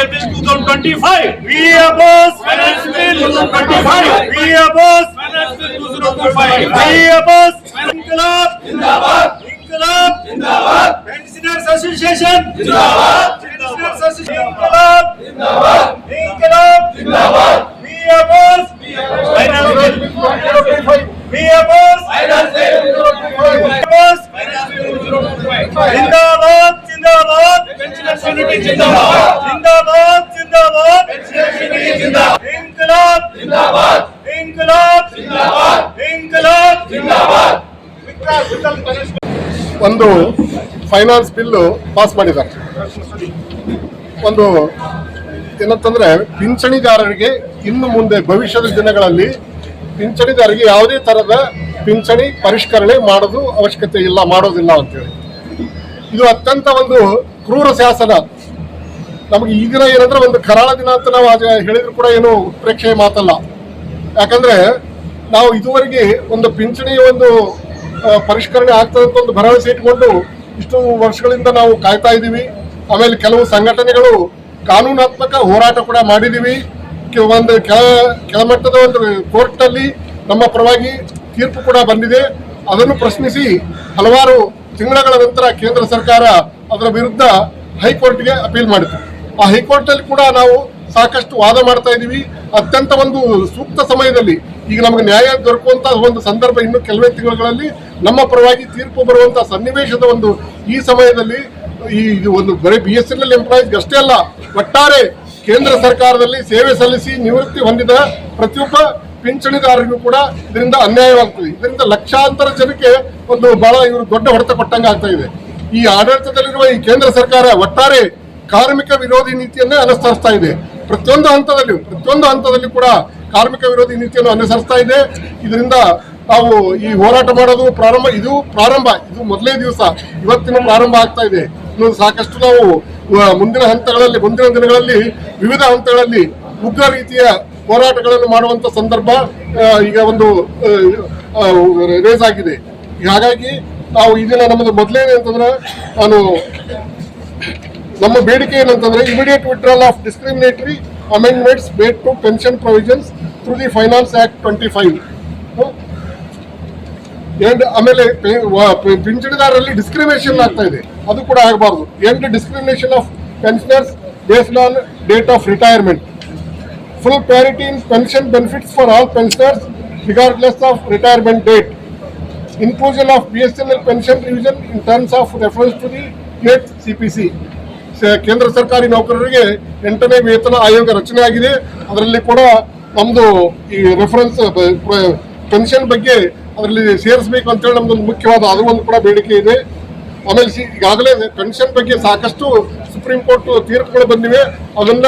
H: Bill 2025. We oppose Finance Bill 2025. We oppose Finance Bill 2025. We oppose Inkilab Zindabad. Inkilab Zindabad. Pensioners Association Zindabad. Pensioners Association Inkilab Zindabad. Inkilab Zindabad. We oppose Finance Bill 2025. We oppose Finance Bill 2025. We oppose Finance Bill 2025. Zindabad. Zindabad. Pensioners Unity Zindabad. Zindabad. Zindabad. Pensioners Unity Zindabad. Inkilab Zindabad. Inkilab Zindabad. Inkilab Zindabad.
I: ಒಂದು finance bill pass ಮಾಡಿದ್ದಾರೆ. ಒಂದು ಏನಂತಂದ್ರೆ ಪಿಂಚಣಿದಾರರಿಗೆ ಇನ್ನು ಮುಂದೆ ಭವಿಷ್ಯದ ದಿನಗಳಲ್ಲಿ ಪಿಂಚಣಿದಾರರಿಗೆ ಯಾವುದೇ ತರದ ಪಿಂಚಣಿ ಪರಿಷ್ಕರಣೆ ಮಾಡೋದು ಅವಶ್ಯಕತೆ ಇಲ್ಲ, ಮಾಡೋದಿಲ್ಲ ಅಂತೇಳಿ ಇದು ಅತ್ಯಂತ ಒಂದು ಕ್ರೂರ ಶಾಸನ. ನಮಗೆ ಈ ದಿನ ಏನಂದ್ರೆ ಒಂದು ಕರಾಳ ದಿನ ಅಂತ ನಾವು ಹೇಳಿದ್ರು ಕೂಡ ಏನು ಉತ್ಪ್ರೇಕ್ಷೆಯ ಮಾತಲ್ಲ. ಯಾಕಂದ್ರೆ ನಾವು ಇದುವರೆಗೆ ಒಂದು ಪಿಂಚಣಿಯ ಒಂದು ಪರಿಷ್ಕರಣೆ ಆಗ್ತದೆ ಅಂತ ಒಂದು ಭರವಸೆ ಇಟ್ಕೊಂಡು ಇಷ್ಟು ವರ್ಷಗಳಿಂದ ನಾವು ಕಾಯ್ತಾ ಇದ್ದೀವಿ. ಆಮೇಲೆ ಕೆಲವು ಸಂಘಟನೆಗಳು ಕಾನೂನಾತ್ಮಕ ಹೋರಾಟ ಕೂಡ ಮಾಡಿದೀವಿ. ಒಂದು ಕೆಳಮಟ್ಟದ ಒಂದು ಕೋರ್ಟ್ ನಲ್ಲಿ ನಮ್ಮ ಪರವಾಗಿ ತೀರ್ಪು ಕೂಡ ಬಂದಿದೆ. ಅದನ್ನು ಪ್ರಶ್ನಿಸಿ ಹಲವಾರು ತಿಂಗಳ ನಂತರ ಕೇಂದ್ರ ಸರ್ಕಾರ ಅದರ ವಿರುದ್ಧ ಹೈಕೋರ್ಟ್ಗೆ ಅಪೀಲ್ ಮಾಡಿದ್ರು. ಆ ಹೈಕೋರ್ಟಲ್ಲಿ ಕೂಡ ನಾವು ಸಾಕಷ್ಟು ವಾದ ಮಾಡ್ತಾ ಇದ್ದೀವಿ. ಅತ್ಯಂತ ಒಂದು ಸೂಕ್ತ ಸಮಯದಲ್ಲಿ ಈಗ ನಮಗೆ ನ್ಯಾಯ ದೊರಕುವಂತ ಒಂದು ಸಂದರ್ಭ ಇನ್ನು ಕೆಲವೇ ತಿಂಗಳುಗಳಲ್ಲಿ ನಮ್ಮ ಪರವಾಗಿ ತೀರ್ಪು ಬರುವಂತಹ ಸನ್ನಿವೇಶದ ಒಂದು ಈ ಸಮಯದಲ್ಲಿ ಈ ಒಂದು ಬರೀ BSNL ಎಂಪ್ಲಾಯೀಸ್ ಅಷ್ಟೇ ಅಲ್ಲ, ಒಟ್ಟಾರೆ ಕೇಂದ್ರ ಸರ್ಕಾರದಲ್ಲಿ ಸೇವೆ ಸಲ್ಲಿಸಿ ನಿವೃತ್ತಿ ಹೊಂದಿದ ಪ್ರತಿಯೊಬ್ಬ ಪಿಂಚಣಿದಾರರಿಗೂ ಕೂಡ ಇದರಿಂದ ಅನ್ಯಾಯವಾಗ್ತದೆ. ಇದರಿಂದ ಲಕ್ಷಾಂತರ ಜನಕ್ಕೆ ಒಂದು ಬಹಳ ಇವರು ದೊಡ್ಡ ಹೊಡೆತ ಕೊಟ್ಟಂಗೆ ಆಗ್ತಾ ಇದೆ. ಈ ಆಡಳಿತದಲ್ಲಿರುವ ಈ ಕೇಂದ್ರ ಸರ್ಕಾರ ಒಟ್ಟಾರೆ ಕಾರ್ಮಿಕ ವಿರೋಧಿ ನೀತಿಯನ್ನೇ ಅನುಸರಿಸ್ತಾ ಇದೆ. ಪ್ರತಿಯೊಂದು ಹಂತದಲ್ಲಿ ಕೂಡ ಕಾರ್ಮಿಕ ವಿರೋಧಿ ನೀತಿಯನ್ನು ಅನುಸರಿಸ್ತಾ ಇದೆ. ಇದರಿಂದ ನಾವು ಈ ಹೋರಾಟ ಮಾಡೋದು ಇದು ಮೊದಲೇ ದಿವಸ, ಇವತ್ತಿನ ಪ್ರಾರಂಭ ಆಗ್ತಾ ಇದೆ. ಇನ್ನು ಸಾಕಷ್ಟು ನಾವು ಮುಂದಿನ ದಿನಗಳಲ್ಲಿ ವಿವಿಧ ಹಂತಗಳಲ್ಲಿ ಉಗ್ರ ರೀತಿಯ ಹೋರಾಟಗಳನ್ನು ಮಾಡುವಂತ ಸಂದರ್ಭ ಈಗ ಒಂದು ರೇಸ್ ಆಗಿದೆ. ಹಾಗಾಗಿ ನಾವು ಇದನ್ನ ನಮ್ಮದು ಮೊದಲೇನೆ ಅಂತಂದ್ರೆ ನಮ್ಮ ಬೇಡಿಕೆ ಏನಂತಂದ್ರೆ immediate withdrawal of discriminatory amendments made to pension provisions through the finance act 25. ಆಮೇಲೆ ಪಿಂಚಣಿದಾರರಲ್ಲಿ ಡಿಸ್ಕ್ರಿಮಿನೇಷನ್ ಆಗ್ತಾ ಇದೆ, ಅದು ಕೂಡ ಆಗಬಾರ್ದು. End discrimination of pensioners based on date of retirement. Full parity in pension benefits for all pensioners regardless of retirement date. Inclusion of BSNL pension revision in terms of reference to the 8th CPC. ಕೇಂದ್ರ ಸರ್ಕಾರಿ ನೌಕರರಿಗೆ 8ನೇ ವೇತನ ಆಯೋಗ ರಚನೆ ಆಗಿದೆ. ಅದರಲ್ಲಿ ಕೂಡ ನಮ್ದು ಈ ರೆಫರೆನ್ಸ್ ಪೆನ್ಷನ್ ಬಗ್ಗೆ ಅದರಲ್ಲಿ ಸೇರಿಸಬೇಕು ಅಂತೇಳಿ ನಮ್ದೊಂದು ಮುಖ್ಯವಾದ ಅದು ಒಂದು ಕೂಡ ಬೇಡಿಕೆ ಇದೆ. ಆಮೇಲೆ ಈಗಾಗಲೇ ಪೆನ್ಷನ್ ಬಗ್ಗೆ ಸಾಕಷ್ಟು ಸುಪ್ರೀಂ ಕೋರ್ಟ್ ತೀರ್ಪುಗಳು ಬಂದಿವೆ, ಅದನ್ನ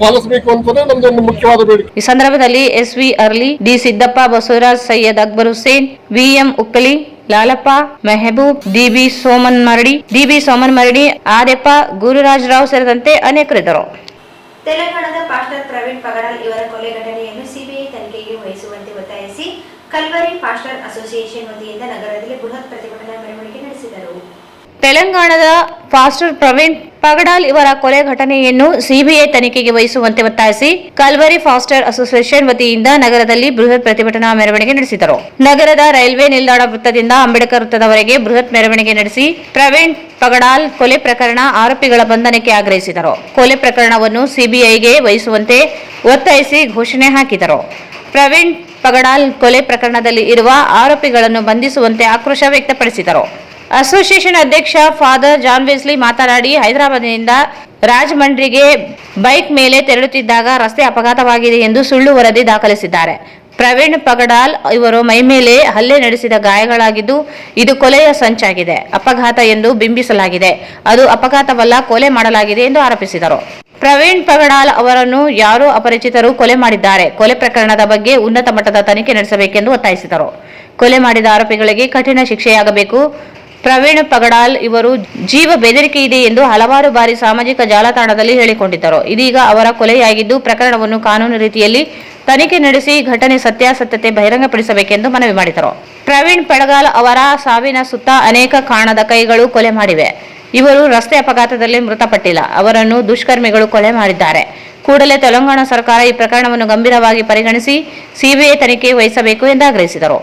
I: ಪಾಲಿಸಬೇಕು ಅಂತಲೇ ನಮ್ದೊಂದು ಮುಖ್ಯವಾದ ಬೇಡಿಕೆ.
B: ಈ ಸಂದರ್ಭದಲ್ಲಿ SV Arli, D Siddappa, Basavaraj, Syed Akbar Hussain, VM Ukkali, Lalappa, Mehboob, DB Soman Maradi, Aryappa, Gururaj Rao ಸೇರಿದಂತೆ ಅನೇಕರಿದ್ದರು.
A: ತೆಲಂಗಾಣದ ಪಾಸ್ಟರ್ ಪ್ರವೀಣ್ ಪಗಡಾಲ್ ಇವರ ಕೊಲೆ ಘಟನೆಯನ್ನು CBI ತನಿಖೆಗೆ ವಹಿಸುವಂತೆ ಒತ್ತಾಯಿಸಿ ಕಲ್ವರಿ ಪಾಸ್ಟರ್ ಅಸೋಸಿಯೇಷನ್ ವತಿಯಿಂದ ನಗರದಲ್ಲಿ ಬೃಹತ್ ಪ್ರತಿಭಟನಾ ಮೆರವಣಿಗೆ ನಡೆಸಿದರು.
B: ತೆಲಂಗಾಣದ ಪಾಸ್ಟರ್ ಪ್ರವೀಣ್ ಪಗಡಾಲ್ ಇವರ ಕೊಲೆ ಘಟನೆಯನ್ನು CBI ತನಿಖೆಗೆ ವಹಿಸುವಂತೆ ಒತ್ತಾಯಿಸಿ ಕಲ್ವರಿ ಪಾಸ್ಟರ್ ಅಸೋಸಿಯೇಷನ್ ವತಿಯಿಂದ ನಗರದಲ್ಲಿ ಬೃಹತ್ ಪ್ರತಿಭಟನಾ ಮೆರವಣಿಗೆ ನಡೆಸಿದರು. ನಗರದ ರೈಲ್ವೆ ನಿಲ್ದಾಣ ವೃತ್ತದಿಂದ ಅಂಬೇಡ್ಕರ್ ವೃತ್ತದವರೆಗೆ ಬೃಹತ್ ಮೆರವಣಿಗೆ ನಡೆಸಿ ಪ್ರವೀಣ್ ಪಗಡಾಲ್ ಕೊಲೆ ಪ್ರಕರಣ ಆರೋಪಿಗಳ ಬಂಧನಕ್ಕೆ ಆಗ್ರಹಿಸಿದರು. ಕೊಲೆ ಪ್ರಕರಣವನ್ನು CBIಗೆ ವಹಿಸುವಂತೆ ಒತ್ತಾಯಿಸಿ ಘೋಷಣೆ ಹಾಕಿದರು. ಪ್ರವೀಣ್ ಪಗಡಾಲ್ ಕೊಲೆ ಪ್ರಕರಣದಲ್ಲಿ ಇರುವ ಆರೋಪಿಗಳನ್ನು ಬಂಧಿಸುವಂತೆ ಆಕ್ರೋಶ ವ್ಯಕ್ತಪಡಿಸಿದರು. ಅಸೋಸಿಯೇಷನ್ ಅಧ್ಯಕ್ಷ ಫಾದರ್ ಜಾನ್ ವೆಸ್ಲಿ ಮಾತನಾಡಿ, ಹೈದರಾಬಾದ್ನಿಂದ ರಾಜಮಂಡ್ರಿಗೆ ಬೈಕ್ ಮೇಲೆ ತೆರಳುತ್ತಿದ್ದಾಗ ರಸ್ತೆ ಅಪಘಾತವಾಗಿದೆ ಎಂದು ಸುಳ್ಳು ವರದಿ ದಾಖಲಿಸಿದ್ದಾರೆ. ಪ್ರವೀಣ್ ಪಗಡಾಲ್ ಇವರು ಮೈಮೇಲೆ ಹಲ್ಲೆ ನಡೆಸಿದ ಗಾಯಗಳಾಗಿದ್ದು ಇದು ಕೊಲೆಯ ಸಂಚಾಗಿದೆ, ಅಪಘಾತ ಎಂದು ಬಿಂಬಿಸಲಾಗಿದೆ. ಅದು ಅಪಘಾತವಲ್ಲ, ಕೊಲೆ ಮಾಡಲಾಗಿದೆ ಎಂದು ಆರೋಪಿಸಿದರು. ಪ್ರವೀಣ್ ಪಗಡಾಲ್ ಅವರನ್ನು ಯಾರೋ ಅಪರಿಚಿತರು ಕೊಲೆ ಮಾಡಿದ್ದಾರೆ. ಕೊಲೆ ಪ್ರಕರಣದ ಬಗ್ಗೆ ಉನ್ನತ ಮಟ್ಟದ ತನಿಖೆ ನಡೆಸಬೇಕೆಂದು ಒತ್ತಾಯಿಸಿದರು. ಕೊಲೆ ಮಾಡಿದ ಆರೋಪಿಗಳಿಗೆ ಕಠಿಣ ಶಿಕ್ಷೆಯಾಗಬೇಕು. ಪ್ರವೀಣ್ ಪಗಡಾಲ್ ಇವರು ಜೀವ ಬೆದರಿಕೆ ಇದೆ ಎಂದು ಹಲವಾರು ಬಾರಿ ಸಾಮಾಜಿಕ ಜಾಲತಾಣದಲ್ಲಿ ಹೇಳಿಕೊಂಡಿದ್ದರು. ಇದೀಗ ಅವರ ಕೊಲೆಯಾಗಿದ್ದು ಪ್ರಕರಣವನ್ನು ಕಾನೂನು ರೀತಿಯಲ್ಲಿ ತನಿಖೆ ನಡೆಸಿ ಘಟನೆ ಸತ್ಯಾಸತ್ಯತೆ ಬಹಿರಂಗಪಡಿಸಬೇಕೆಂದು ಮನವಿ ಮಾಡಿದರು. ಪ್ರವೀಣ್ ಪಗಡಾಲ್ ಅವರ ಸಾವಿನ ಸುತ್ತ ಅನೇಕ ಕಾಣದ ಕೈಗಳು ಕೊಲೆ ಮಾಡಿವೆ. ಇವರು ರಸ್ತೆ ಅಪಘಾತದಲ್ಲಿ ಮೃತಪಟ್ಟಿಲ್ಲ, ಅವರನ್ನು ದುಷ್ಕರ್ಮಿಗಳು ಕೊಲೆ ಮಾಡಿದ್ದಾರೆ. ಕೂಡಲೇ ತೆಲಂಗಾಣ ಸರ್ಕಾರ ಈ ಪ್ರಕರಣವನ್ನು ಗಂಭೀರವಾಗಿ ಪರಿಗಣಿಸಿ CBI ತನಿಖೆ ವಹಿಸಬೇಕು ಎಂದು ಆಗ್ರಹಿಸಿದರು.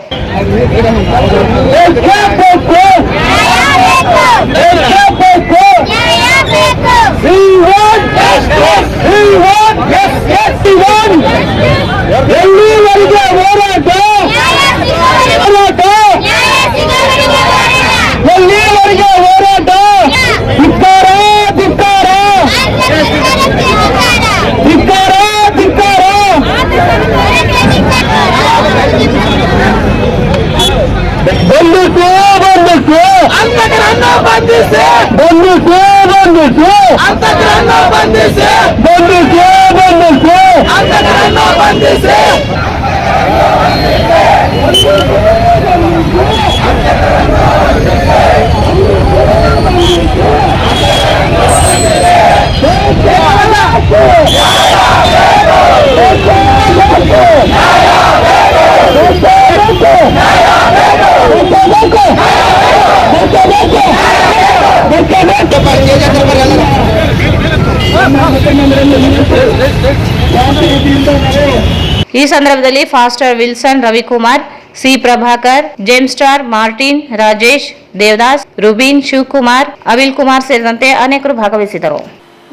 B: ಈ ಸಂದರ್ಭದಲ್ಲಿ pastor Wilson Ravikumar, C Prabhakar, James Star, Martin, Rajesh, Devadas, Rubin, Shivakumar, Avil Kumar ಸೇರಿದಂತೆ ಅನೇಕರು ಭಾಗವಹಿಸಿದರು.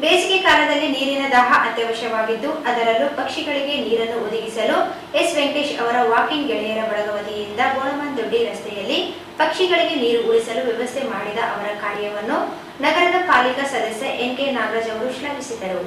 A: ಬೇಸಿಗೆ ಕಾಲದಲ್ಲಿ ನೀರಿನ ದಾಹ ಅತ್ಯವಶ್ಯವಾಗಿದ್ದು ಅದರಲ್ಲೂ ಪಕ್ಷಿಗಳಿಗೆ ನೀರನ್ನು ಒದಗಿಸಲು ಎಸ್ ವೆಂಕಟೇಶ್ ಅವರ ವಾಕಿಂಗ್ ಗೆಳೆಯರ ಬಳಗ ವತಿಯಿಂದ ಬೋಳಮಾನದೊಡ್ಡಿ ರಸ್ತೆಯಲ್ಲಿ ಪಕ್ಷಿಗಳಿಗೆ ನೀರು ಉಳಿಸಲು ವ್ಯವಸ್ಥೆ ಮಾಡಿದ ಅವರ ಕಾರ್ಯವನ್ನು ನಗರದ ಪಾಲಿಕಾ ಸದಸ್ಯ ಎನ್.ಕೆ. ನಾಗರಾಜ್ ಅವರು ಶ್ಲಾಘಿಸಿದರು.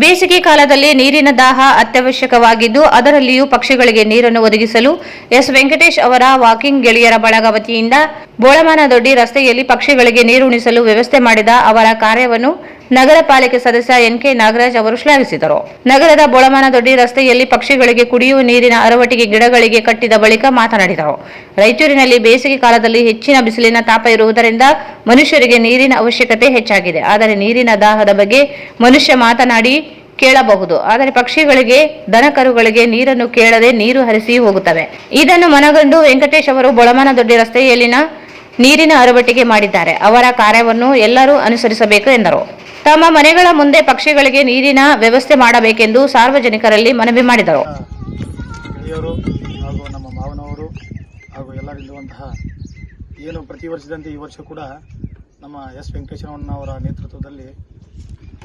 B: ಬೇಸಿಗೆ ಕಾಲದಲ್ಲಿ ನೀರಿನ ದಾಹ ಅತ್ಯವಶ್ಯಕವಾಗಿದ್ದು ಅದರಲ್ಲಿಯೂ ಪಕ್ಷಿಗಳಿಗೆ ನೀರನ್ನು ಒದಗಿಸಲು ಎಸ್ ವೆಂಕಟೇಶ್ ಅವರ ವಾಕಿಂಗ್ ಗೆಳೆಯರ ಬಳಗ ವತಿಯಿಂದ ಬೋಳಮಾನದೊಡ್ಡಿ ರಸ್ತೆಯಲ್ಲಿ ಪಕ್ಷಿಗಳಿಗೆ ನೀರು ಉಣಿಸಲು ವ್ಯವಸ್ಥೆ ಮಾಡಿದ ಅವರ ಕಾರ್ಯವನ್ನು ನಗರ ಪಾಲಿಕೆ ಸದಸ್ಯ ಎನ್.ಕೆ. ನಾಗರಾಜ್ ಅವರು ಶ್ಲಾಘಿಸಿದರು. ನಗರದ ಬೋಳಮಾನದೊಡ್ಡಿ ರಸ್ತೆಯಲ್ಲಿ ಪಕ್ಷಿಗಳಿಗೆ ಕುಡಿಯುವ ನೀರಿನ ಅರವಟ್ಟಿಗೆ ಗಿಡಗಳಿಗೆ ಕಟ್ಟಿದ ಬಳಿಕ ಮಾತನಾಡಿದರು. ರಾಯಚೂರಿನಲ್ಲಿ ಬೇಸಿಗೆ ಕಾಲದಲ್ಲಿ ಹೆಚ್ಚಿನ ಬಿಸಿಲಿನ ತಾಪ ಇರುವುದರಿಂದ ಮನುಷ್ಯರಿಗೆ ನೀರಿನ ಅವಶ್ಯಕತೆ ಹೆಚ್ಚಾಗಿದೆ. ಆದರೆ ನೀರಿನ ದಾಹದ ಬಗ್ಗೆ ಮನುಷ್ಯ ಮಾತನಾಡಿ ಕೇಳಬಹುದು, ಆದರೆ ಪಕ್ಷಿಗಳಿಗೆ, ದನಕರುಗಳಿಗೆ ನೀರನ್ನು ಕೇಳದೆ ನೀರು ಹರಿಸಿ ಹೋಗುತ್ತವೆ. ಇದನ್ನು ಮನಗಂಡು ವೆಂಕಟೇಶ್ ಅವರು ಬೋಳಮಾನದೊಡ್ಡಿ ರಸ್ತೆಯಲ್ಲಿನ ನೀರಿನ ಅರವಟ್ಟಿಗೆ ಮಾಡಿದ್ದಾರೆ. ಅವರ ಕಾರ್ಯವನ್ನು ಎಲ್ಲರೂ ಅನುಸರಿಸಬೇಕು ಎಂದರು. ತಮ್ಮ ಮನೆಗಳ ಮುಂದೆ ಪಕ್ಷಿಗಳಿಗೆ ನೀರಿನ ವ್ಯವಸ್ಥೆ ಮಾಡಬೇಕೆಂದು ಸಾರ್ವಜನಿಕರಲ್ಲಿ ಮನವಿ ಮಾಡಿದರು.
J: ಗೆಳೆಯರು ಹಾಗೂ ನಮ್ಮ ಮಾವನವರು ಹಾಗೂ ಎಲ್ಲರಿರುವಂತಹ ಏನು ಪ್ರತಿ ವರ್ಷದಂತೆ ಈ ವರ್ಷ ಕೂಡ ನಮ್ಮ ಎಸ್ ವೆಂಕಟೇಶನವರ ನೇತೃತ್ವದಲ್ಲಿ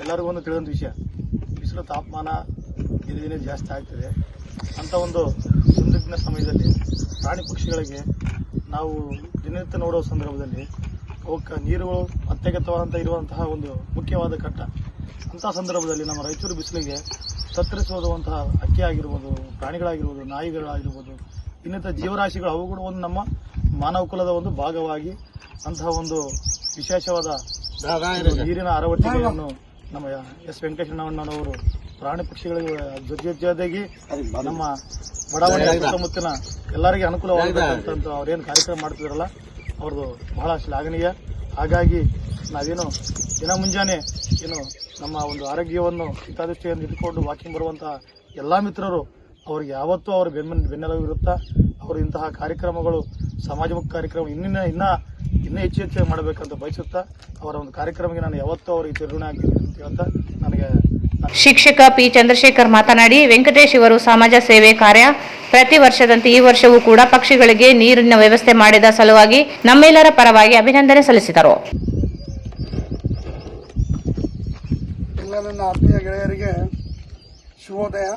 J: ಎಲ್ಲರಿಗೂ ಒಂದು ತಿಳಿದಂಥ ವಿಷಯ, ಬಿಸಿಲು ತಾಪಮಾನ ದಿನೇ ದಿನೇ ಜಾಸ್ತಿ ಆಗ್ತಿದೆ. ಅಂಥ ಒಂದು ಸಂದಿಗ್ಧ ಸಮಯದಲ್ಲಿ ಪ್ರಾಣಿ ಪಕ್ಷಿಗಳಿಗೆ ನಾವು ದಿನನಿತ್ಯ ನೋಡುವ ಸಂದರ್ಭದಲ್ಲಿ ಅವಕ್ಕೆ ನೀರುಗಳು ಅತ್ಯಗತ್ಯವಾದಂಥ ಇರುವಂತಹ ಒಂದು ಮುಖ್ಯವಾದ ಘಟ್ಟ. ಅಂಥ ಸಂದರ್ಭದಲ್ಲಿ ನಮ್ಮ ರಾಯಚೂರು ಬಿಸಿಲಿಗೆ ತತ್ತರಿಸೋದುವಂತಹ ಅಕ್ಕಿ ಆಗಿರ್ಬೋದು, ಪ್ರಾಣಿಗಳಾಗಿರ್ಬೋದು, ನಾಯಿಗಳಾಗಿರ್ಬೋದು, ಇನ್ನಿತರ ಜೀವರಾಶಿಗಳು ಅವು ಕೂಡ ಒಂದು ನಮ್ಮ ಮಾನವ ಕುಲದ ಒಂದು ಭಾಗವಾಗಿ ಅಂತಹ ಒಂದು ವಿಶೇಷವಾದ ನೀರಿನ ಅರವಟ್ಟಿಗೆಯನ್ನು ನಮ್ಮ ಎಸ್ ವೆಂಕಟೇಶಣ್ಣನವರು ಪ್ರಾಣಿ ಪಕ್ಷಿಗಳಿಗೆ ಜೊತೆಯಾಗಿ ನಮ್ಮ ಬಡಾವಣೆ ಸುತ್ತಮುತ್ತಲಿನ ಎಲ್ಲರಿಗೆ ಅನುಕೂಲವಾಗಬೇಕಂತ ಅವ್ರೇನು ಕಾರ್ಯಕ್ರಮ ಮಾಡ್ತಿದಾರಲ್ಲ ಅವ್ರದ್ದು ಬಹಳ ಶ್ಲಾಘನೀಯ. ಹಾಗಾಗಿ ನಾವೇನು ದಿನ ಮುಂಜಾನೆ ಏನು ನಮ್ಮ ಒಂದು ಆರೋಗ್ಯವನ್ನು ಹಿತದೃಷ್ಟಿಯನ್ನು ಇಟ್ಕೊಂಡು ವಾಕಿಂಗ್ ಬರುವಂಥ ಎಲ್ಲ ಮಿತ್ರರು ಅವ್ರಿಗೆ ಯಾವತ್ತೂ ಅವ್ರ ಬೆನ್ನೆಲುಬಿರುತ್ತಾ ಅವರು ಇಂತಹ ಕಾರ್ಯಕ್ರಮಗಳು ಸಮಾಜಮುಖಿ ಕಾರ್ಯಕ್ರಮ ಇನ್ನೂ ಹೆಚ್ಚು ಮಾಡಬೇಕಂತ ಬಯಸುತ್ತಾ ಅವರ ಒಂದು ಕಾರ್ಯಕ್ರಮಕ್ಕೆ ನಾನು ಯಾವತ್ತೂ ಅವರಿಗೆ ಚಿರಋಣಿ ಆಗ್ತೀನಿ ಅಂತ ಹೇಳ್ತಾ ನನಗೆ
B: ಶಿಕ್ಷಕ ಪಿ ಚಂದ್ರಶೇಖರ್ ಮಾತನಾಡಿ, ವೆಂಕಟೇಶ್ ಇವರು ಸಮಾಜ ಸೇವೆ ಕಾರ್ಯ ಪ್ರತಿ ವರ್ಷದಂತೆ ಈ ವರ್ಷವೂ ಕೂಡ ಪಕ್ಷಿಗಳಿಗೆ ನೀರಿನ ವ್ಯವಸ್ಥೆ ಮಾಡಿದ ಸಲುವಾಗಿ ನಮ್ಮೆಲ್ಲರ ಪರವಾಗಿ ಅಭಿನಂದನೆ ಸಲ್ಲಿಸಿದರು.
K: ಎಲ್ಲ ನನ್ನ ಆತ್ಮೀಯ ಗೆಳೆಯರಿಗೆ ಶುಭೋದಯ.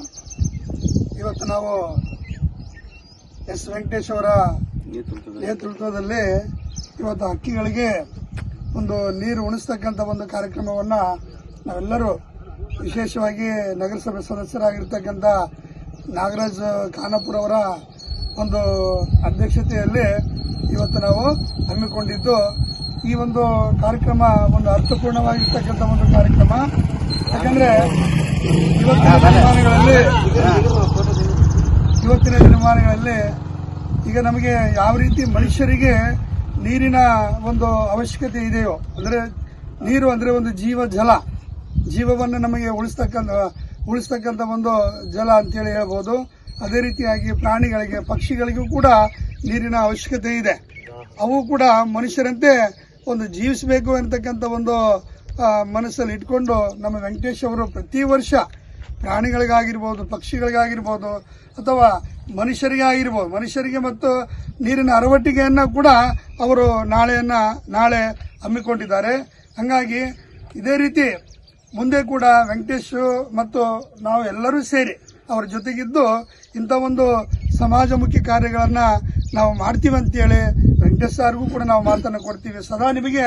K: ಇವತ್ತು ನಾವು ಎಸ್ ವೆಂಕಟೇಶ್ ಅವರ ನೇತೃತ್ವದಲ್ಲಿ ಇವತ್ತು ಹಕ್ಕಿಗಳಿಗೆ ಒಂದು ನೀರು ಉಣಿಸ್ತಕ್ಕಂಥ ಒಂದು ಕಾರ್ಯಕ್ರಮವನ್ನು ನಾವೆಲ್ಲರೂ ವಿಶೇಷವಾಗಿ ನಗರಸಭೆ ಸದಸ್ಯರಾಗಿರ್ತಕ್ಕಂಥ ನಾಗರಾಜ್ ಖಾನಾಪುರ ಅವರ ಒಂದು ಅಧ್ಯಕ್ಷತೆಯಲ್ಲಿ ಇವತ್ತು ನಾವು ಹಮ್ಮಿಕೊಂಡಿದ್ದು ಈ ಒಂದು ಕಾರ್ಯಕ್ರಮ ಒಂದು ಅರ್ಥಪೂರ್ಣವಾಗಿರ್ತಕ್ಕಂಥ ಒಂದು ಕಾರ್ಯಕ್ರಮ. ಯಾಕಂದರೆ ಇವತ್ತಿನ ದಿನಮಾನಗಳಲ್ಲಿ ಈಗ ನಮಗೆ ಯಾವ ರೀತಿ ಮನುಷ್ಯರಿಗೆ ನೀರಿನ ಒಂದು ಅವಶ್ಯಕತೆ ಇದೆಯೋ, ಅಂದರೆ ನೀರು ಅಂದರೆ ಒಂದು ಜೀವವನ್ನು ನಮಗೆ ಉಳಿಸ್ತಕ್ಕಂಥ ಒಂದು ಜಲ ಅಂತೇಳಿ ಹೇಳ್ಬೋದು. ಅದೇ ರೀತಿಯಾಗಿ ಪ್ರಾಣಿಗಳಿಗೆ, ಪಕ್ಷಿಗಳಿಗೂ ಕೂಡ ನೀರಿನ ಅವಶ್ಯಕತೆ ಇದೆ. ಅವು ಕೂಡ ಮನುಷ್ಯರಂತೆ ಒಂದು ಜೀವಿಸಬೇಕು ಅಂತಕ್ಕಂಥ ಒಂದು ಮನಸ್ಸಲ್ಲಿ ಇಟ್ಕೊಂಡು ನಮ್ಮ ವೆಂಕಟೇಶ್ ಅವರು ಪ್ರತಿ ವರ್ಷ ಪ್ರಾಣಿಗಳಿಗಾಗಿರ್ಬೋದು, ಪಕ್ಷಿಗಳಿಗಾಗಿರ್ಬೋದು ಅಥವಾ ಮನುಷ್ಯರಿಗೆ ಮತ್ತು ನೀರಿನ ಅರವಟ್ಟಿಗೆಯನ್ನು ಕೂಡ ಅವರು ನಾಳೆ ಹಮ್ಮಿಕೊಂಡಿದ್ದಾರೆ. ಹಾಗಾಗಿ ಇದೇ ರೀತಿ ಮುಂದೆ ಕೂಡ ವೆಂಕಟೇಶ್ ಮತ್ತು ನಾವು ಎಲ್ಲರೂ ಸೇರಿ ಅವರ ಜೊತೆಗಿದ್ದು ಇಂಥ ಒಂದು ಸಮಾಜಮುಖಿ ಕಾರ್ಯಗಳನ್ನು ನಾವು ಮಾಡ್ತೀವಿ ಅಂತೇಳಿ ವೆಂಕಟೇಶ್ ಸರ್ಗೂ ಕೂಡ ನಾವು ಮಾತನ್ನು ಕೊಡ್ತೀವಿ. ಸದಾ ನಿಮಗೆ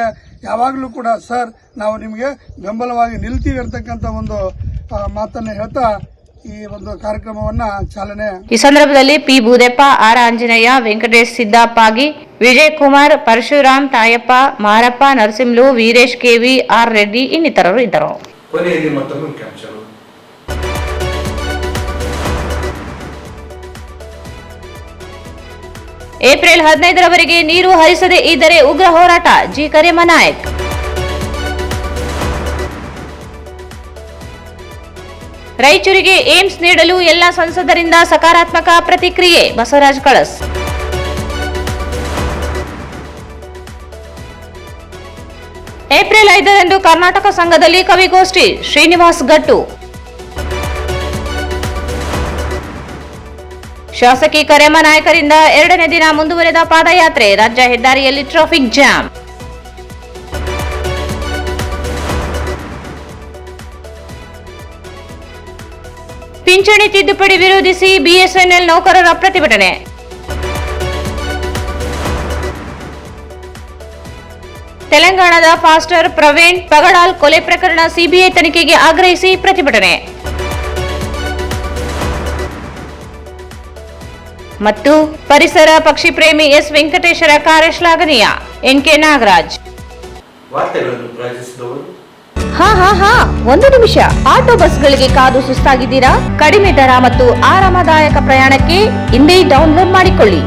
K: ಯಾವಾಗಲೂ ಕೂಡ ಸರ್ ನಾವು ನಿಮಗೆ ಬೆಂಬಲವಾಗಿ ನಿಲ್ತೀವಿ ಅಂತಕ್ಕಂಥ ಒಂದು ಮಾತನ್ನು ಹೇಳ್ತಾ ಈ ಒಂದು ಕಾರ್ಯಕ್ರಮವನ್ನ ಚಾಲನೆ.
B: ಈ ಸಂದರ್ಭದಲ್ಲಿ P Boodeppa, R Anjaneya, Venkatesh Siddapagi, Vijay Kumar, Parashuram, Tayappa, Marappa, Narasimhalu, Veeresh KV, R Reddy ಇನ್ನಿತರರು ಇದ್ದರು.
C: ಕೊನೆಯಲ್ಲಿ ಮತ್ತೊಮ್ಮೆ ಮುಖ್ಯಾಂಶಗಳು.
B: ಏಪ್ರಿಲ್ 15ರವರೆಗೆ ನೀರು ಹರಿಸದೇ ಇದ್ದರೆ ಉಗ್ರ ಹೋರಾಟ, ಜಿ ಕರಿಮನಾಯಕ್. ರಾಯಚೂರಿಗೆ ಏಮ್ಸ್ ನೀಡಲು ಎಲ್ಲ ಸಂಸದರಿಂದ ಸಕಾರಾತ್ಮಕ ಪ್ರತಿಕ್ರಿಯೆ, ಬಸವರಾಜ್ ಕಳಸ್. ಏಪ್ರಿಲ್ 5ರಂದು ಕರ್ನಾಟಕ ಸಂಘದಲ್ಲಿ ಕವಿಗೋಷ್ಠಿ, ಶ್ರೀನಿವಾಸ್ ಗಟ್ಟು. ಶಾಸಕಿ ಕರೆಮ್ಮ ನಾಯಕರಿಂದ 2ನೇ ದಿನ ಮುಂದುವರೆದ ಪಾದಯಾತ್ರೆ. ರಾಜ್ಯ ಹೆದ್ದಾರಿಯಲ್ಲಿ ಟ್ರಾಫಿಕ್ ಜಾಮ್. ಪಿಂಚಣಿ ತಿದ್ದುಪಡಿ ವಿರೋಧಿಸಿ ಬಿಎಸ್ಎನ್ಎಲ್ ನೌಕರರ ಪ್ರತಿಭಟನೆ. ತೆಲಂಗಾಣದ ಫಾಸ್ಟರ್ ಪ್ರವೀಣ್ ಪಗಡಾಲ್ ಕೊಲೆ ಪ್ರಕರಣ ಸಿಬಿಐ ತನಿಖೆಗೆ ಆಗ್ರಹಿಸಿ ಪ್ರತಿಭಟನೆ. ಮತ್ತು ಪರಿಸರ ಪಕ್ಷಿ ಪ್ರೇಮಿ ಎಸ್ ವೆಂಕಟೇಶ್ವರ ಕಾರ್ಯ ಶ್ಲಾಘನೀಯ. ಎನ್ಕೆ ನಾಗರಾಜ್.
C: ವಾರ್ತೆಗಳನ್ನು ಪ್ರಾಯೋಜಿಸಿದವರು
B: ಹಾ ಒಂದು ನಿಮಿಷ. ಆಟೋ ಬಸ್ಗಳಿಗೆ ಕಾದು ಸುಸ್ತಾಗಿದ್ದೀರಾ? ಕಡಿಮೆ ದರ ಮತ್ತು ಆರಾಮದಾಯಕ ಪ್ರಯಾಣಕ್ಕೆ ಇಂದೇ ಡೌನ್ಲೋಡ್ ಮಾಡಿಕೊಳ್ಳಿ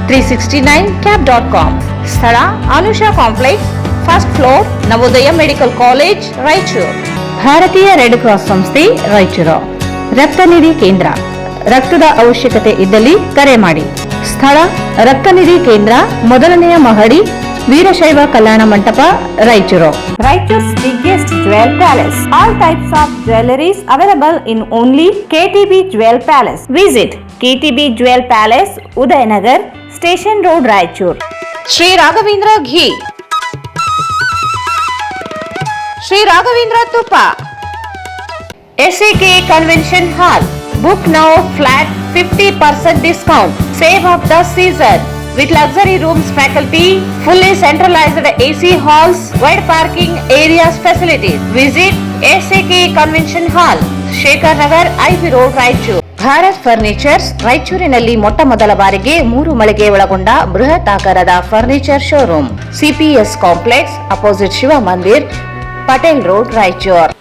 B: 369cab.com. ಸ್ಥಳ Anusha complex, first floor, Navodaya medical college, Raichur. ಭಾರತೀಯ ರೆಡ್ ಕ್ರಾಸ್ ಸಂಸ್ಥೆ, ರಾಯಚೂರು. ರಕ್ತನಿಧಿ ಕೇಂದ್ರ. ರಕ್ತದ ಅವಶ್ಯಕತೆ ಇದ್ದಲ್ಲಿ ಕರೆ ಮಾಡಿ. ಸ್ಥಳ ರಕ್ತನಿಧಿ ಕೇಂದ್ರ, 1ನೇ ಮಹಡಿ, Veerashaiva Kalyana Mantapa, Raichur. Raichur's biggest jewel palace. All types of jewelries available in only KTB Jewel Palace. Visit KTB Jewel Palace, Udayanagar, Station Road, Raichur. Sri Raghavendra Ghee. Sri Raghavendra Tuppa. SAK Convention Hall. Book now flat 50% discount. Save of the season. With luxury rooms, faculty, fully centralized AC halls, wide parking areas facilities. Visit SAK Convention Hall, Shekhar Nagar, IV Road, Raichur. Bharat furnitures ರಾಯಚೂರಿನಲ್ಲಿ ಮೊಟ್ಟ ಮೊದಲ ಬಾರಿಗೆ 3 ಮಳಿಗೆ ಒಳಗೊಂಡ ಬೃಹತ್ ಆಕಾರದ furniture showroom. CPS complex, opposite Shiva Mandir, Patel road, Raichur.